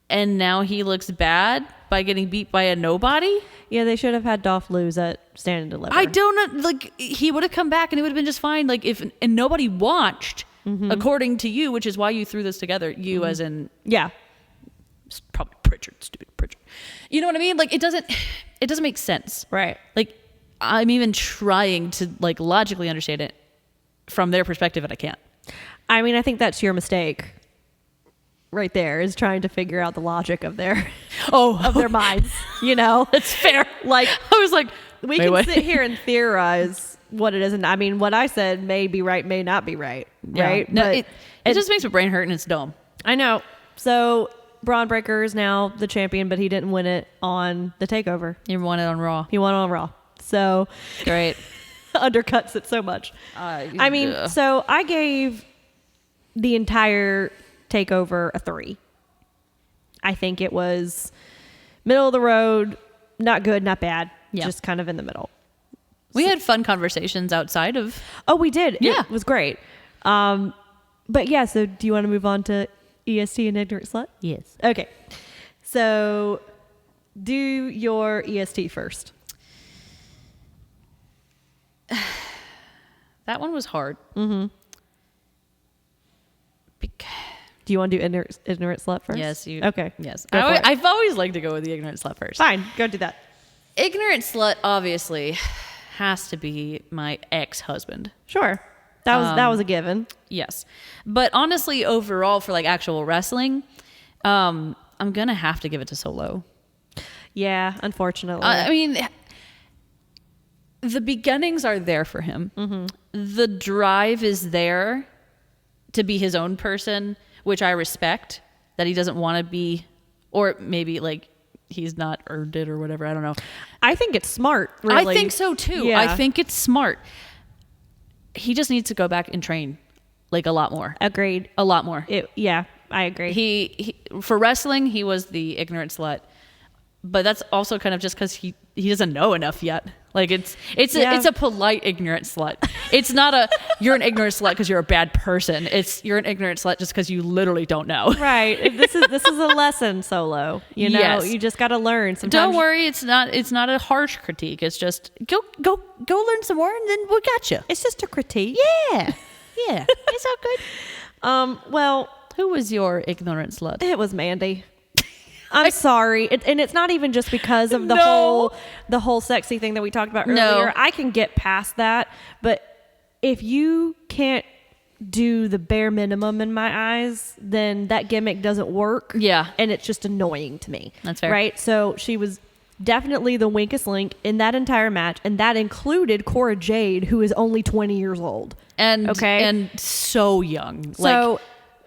and now he looks bad by getting beat by a nobody. Yeah, they should have had Dolph lose at Stand and Deliver. I don't know. Like, he would have come back and it would have been just fine. Like, if and nobody watched, according to you, which is why you threw this together. You, as in, Yeah. probably Pritchard, stupid Pritchard. You know what I mean? Like, it doesn't make sense. Right. Like, I'm even trying to like logically understand it from their perspective, and I can't. I mean, I think that's your mistake right there, is trying to figure out the logic of their of their minds, you know? It's fair. Like, I was like, we can sit here and theorize what it is, and I mean, what I said may be right, may not be right, right? No, But it just makes my brain hurt and it's dumb. I know. So Braun Breaker is now the champion, but he didn't win it on the Takeover. You won it on Raw. He won on Raw. So Great. undercuts it so much. I mean, so I gave the entire Takeover a 3. I think it was middle of the road, not good, not bad, just kind of in the middle. We had fun conversations outside of. Oh, we did. Yeah. It was great. But yeah, so do you want to move on to EST and Ignorant Slut? Yes. Okay. So do your EST first. That one was hard. Do you want to do ignorant slut first? Yes, you. Okay. Yes. Go for it. I've always liked to go with the ignorant slut first. Fine. Go do that. Ignorant slut obviously has to be my ex-husband. Sure. That was a given. Yes. But honestly, overall, for like actual wrestling, I'm going to have to give it to Solo. Yeah, unfortunately. I mean, the beginnings are there for him. The drive is there to be his own person, which I respect, that he doesn't want to be, or maybe like he's not earned it or whatever. I don't know. I think it's smart, really. I think so too. Yeah. I think it's smart. He just needs to go back and train like a lot more. Agreed. A lot more. Yeah, I agree. He for wrestling, he was the ignorant slut. But that's also kind of just because he he doesn't know enough yet. Like it's a polite ignorant slut. It's not a you're an ignorant slut because you're a bad person. It's you're an ignorant slut just because you literally don't know. Right. This is a lesson, Solo. You know, Yes. you just got to learn. Sometimes Don't worry, it's not a harsh critique. It's just go learn some more and then we got you. It's just a critique. Yeah. Yeah. It's all good. Well, Who was your ignorant slut? it was Mandy. I'm sorry, and it's not even just because of the whole sexy thing that we talked about earlier. No. I can get past that, but if you can't do the bare minimum in my eyes, then that gimmick doesn't work. Yeah. And it's just annoying to me. That's fair. Right? So she was definitely the weakest link in that entire match, and that included Cora Jade, who is only 20 years old. And Okay. and so young. So,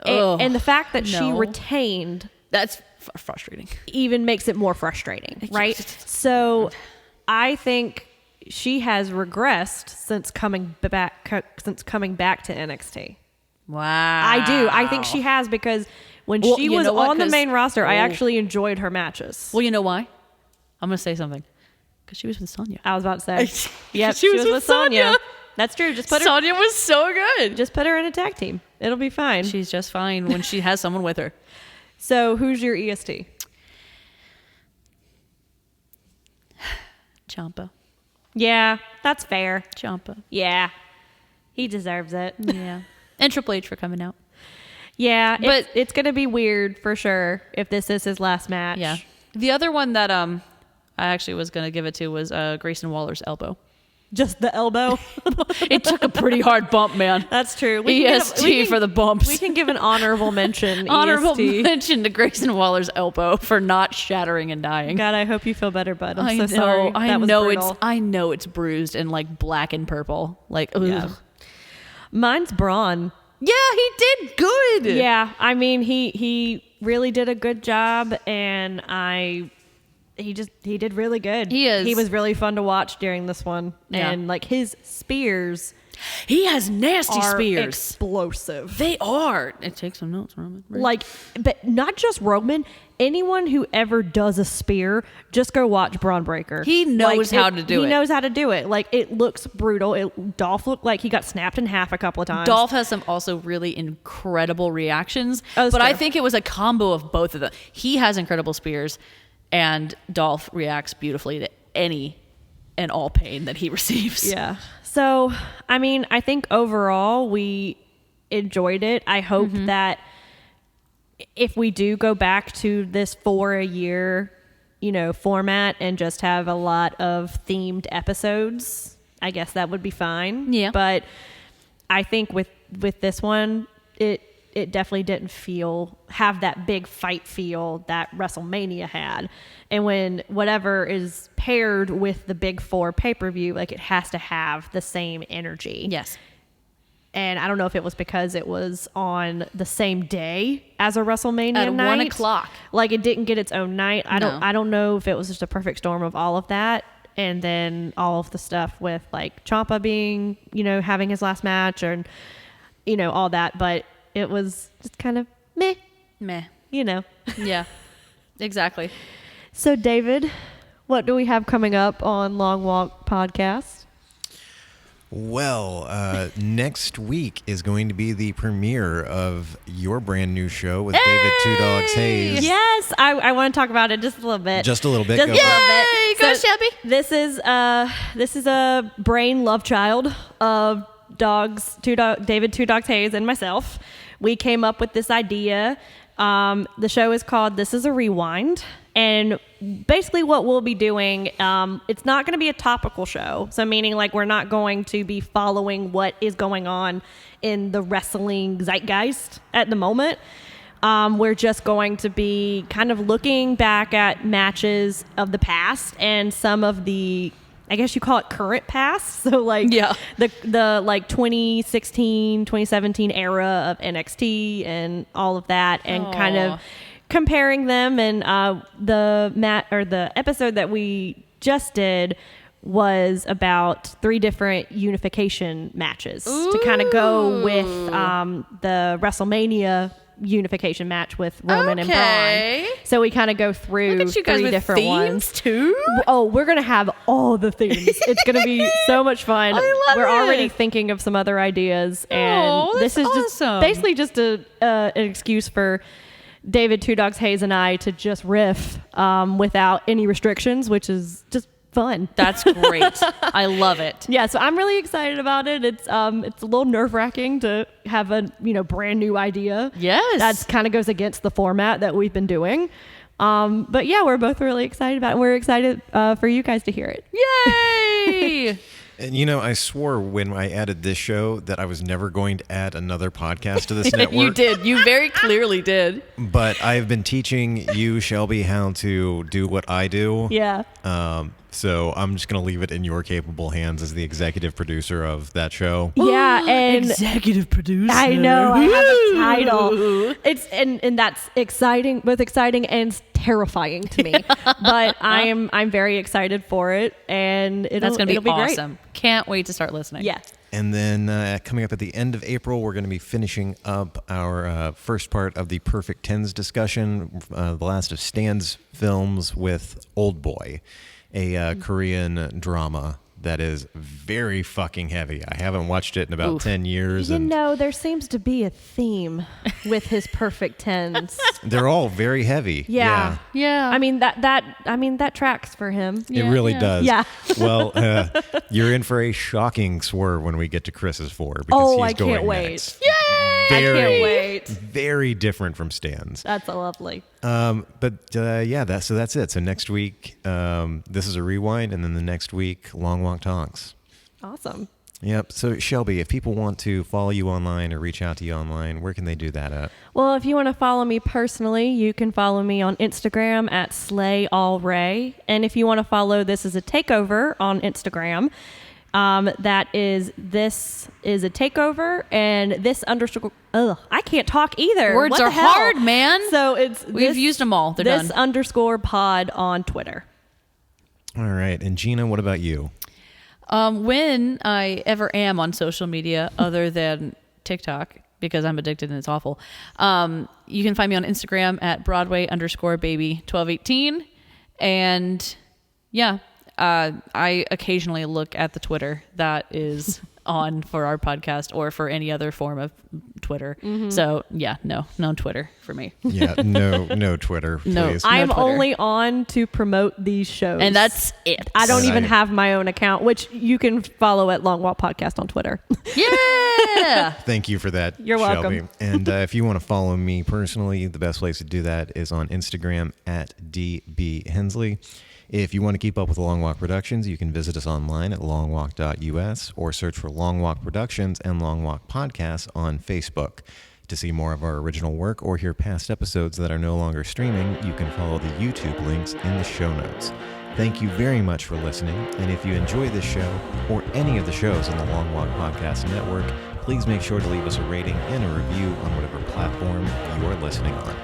ugh, and the fact that she no. retained that's frustrating. even makes it more frustrating, right? So I think she has regressed since coming back to NXT. Wow. I do. I think she has, because when Well, she you was know what? on the 'Cause- main roster, I Oh. actually enjoyed her matches. Well, you know why? I'm gonna say something. Because she was with Sonya. I was about to say, yep, She was with Sonya. That's true. Just put her Sonya was so good. in a tag team. It'll be fine. She's just fine when she has someone with her. So who's your EST? Ciampa. Yeah, that's fair. Ciampa. Yeah, he deserves it. Yeah. And Triple H for coming out. Yeah, But- it's gonna be weird for sure if this is his last match. Yeah. The other one that I actually was gonna give it to was Grayson Waller's elbow. Just the elbow. It took a pretty hard bump, man. That's true. EST for the bumps. We can give an honorable mention. Honorable EST. mention to Grayson Waller's elbow for not shattering and dying. God, I hope you feel better, bud. I'm I so know, sorry. I That was know brutal. I know it's bruised and like black and purple. Like, ugh. Yeah. Mine's Braun. Yeah, he did good. Yeah, I mean he really did a good job, and he did really good. He was really fun to watch during this one, Yeah. and like his spears He has nasty are spears. explosive. They are. It takes some notes, Roman. Right? Like, but not just Roman. Anyone who ever does a spear, just go watch Braun Breaker. He knows how to do it. He knows how to do it. Like, it looks brutal. Dolph looked like he got snapped in half a couple of times. Dolph has some also really incredible reactions, Oh, that's but I fair. think it was a combo of both of them. He has incredible spears, and Dolph reacts beautifully to any and all pain that he receives. Yeah. So, I mean, I think overall we enjoyed it. I hope that if we do go back to this 4-a-year, format and just have a lot of themed episodes, I guess that would be fine. Yeah. But I think with this one, it definitely didn't have that big fight feel that WrestleMania had. And when whatever is paired with the Big Four pay-per-view, like, it has to have the same energy. Yes. And I don't know if it was because it was on the same day as a WrestleMania At night. 1 o'clock. Like, it didn't get its own night. I No. don't know if it was just a perfect storm of all of that. And then all of the stuff with like Ciampa being, having his last match, and, all that. But it was just kind of meh. Yeah. Exactly. So, David, what do we have coming up on Long Walk Podcast? Well, next week is going to be the premiere of your brand new show with David Two Dogs Hayes. Yes, I want to talk about it just a little bit. Just a little bit. Just Go a for little it. bit. Go, So, Shelby. This is a brain love child of David Two Dogs Hayes and myself. We came up with this idea. The show is called This Is a Rewind. And basically what we'll be doing, it's not going to be a topical show. So meaning, like, we're not going to be following what is going on in the wrestling zeitgeist at the moment. We're just going to be kind of looking back at matches of the past and some of the, I guess you call it current past. So like Yeah. the like 2016, 2017 era of NXT and all of that, and kind Aw. of comparing them. And the episode that we just did was about 3 different unification matches to kind of go with the WrestleMania unification match with Roman and Okay. Braun. So we kind of go through Look at you guys 3 with different themes ones. too. Oh, we're gonna have all the themes. It's gonna be so much fun. I love We're already it. thinking of some other ideas, and Oh, this is that's just awesome. basically just an excuse for David, Two Dogs Hayes, and I to just riff without any restrictions, which is just fun. That's great. I love it. Yeah, so I'm really excited about it. It's a little nerve-wracking to have a brand new idea. Yes. That kind of goes against the format that we've been doing. But yeah, we're both really excited about it. We're excited for you guys to hear it. Yay! And I swore when I added this show that I was never going to add another podcast to this network. You did. You very clearly did. But I've been teaching you, Shelby, how to do what I do. Yeah. So I'm just going to leave it in your capable hands as the executive producer of that show. Yeah, and executive producer. I know I have a title. It's and that's exciting, both exciting and terrifying to me. But I'm very excited for it, and That's going to it'll be great. awesome. Can't wait to start listening. Yeah. And then coming up at the end of April, we're going to be finishing up our first part of the Perfect Tens discussion, the last of Stan's films with Old Boy, a Korean drama that is very fucking heavy. I haven't watched it in about 10 years. And There seems to be a theme with his perfect tens. they're all very heavy. Yeah. Yeah. I mean that tracks for him. It really does. Yeah. Well, you're in for a shocking swerve when we get to Chris's 4 because Oh, he's I going can't wait. next. Yay! I Very, can't wait. very different from Stan's. That's lovely. So that's it. So next week, this is a rewind, and then the next week, Long Walk Talks. Awesome. Yep. So Shelby, if people want to follow you online or reach out to you online, where can they do that at? Well, if you want to follow me personally, you can follow me on Instagram at SlayAllRay. And if you want to follow This Is a Takeover on Instagram, that is This Is a Takeover and this underscore. I can't talk either. Words What are the hell? hard, man. So it's We've used them all. They're this done. underscore pod on Twitter. All right. And Gina, what about you? When I ever am on social media other than TikTok, because I'm addicted and it's awful, you can find me on Instagram at Broadway_baby1218. And yeah, I occasionally look at the Twitter that is on for our podcast or for any other form of Twitter. So yeah, no Twitter for me. Yeah. No Twitter, please. No. I'm Twitter. only on to promote these shows. And that's it. I don't And even I- have my own account, which you can follow at Long Walk Podcast on Twitter. Yeah. Thank you for that, You're Shelby. welcome. And if you want to follow me personally, the best place to do that is on Instagram at DB Hensley. If you want to keep up with Long Walk Productions, you can visit us online at longwalk.us or search for Long Walk Productions and Long Walk Podcasts on Facebook. To see more of our original work or hear past episodes that are no longer streaming, you can follow the YouTube links in the show notes. Thank you very much for listening, and if you enjoy this show or any of the shows on the Long Walk Podcast Network, please make sure to leave us a rating and a review on whatever platform you're listening on.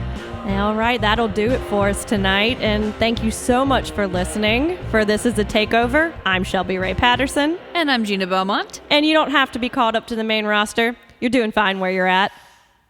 All right, that'll do it for us tonight. And thank you so much for listening. For This Is a Takeover, I'm Shelby Ray Patterson. And I'm Gina Bellmont. And you don't have to be called up to the main roster. You're doing fine where you're at.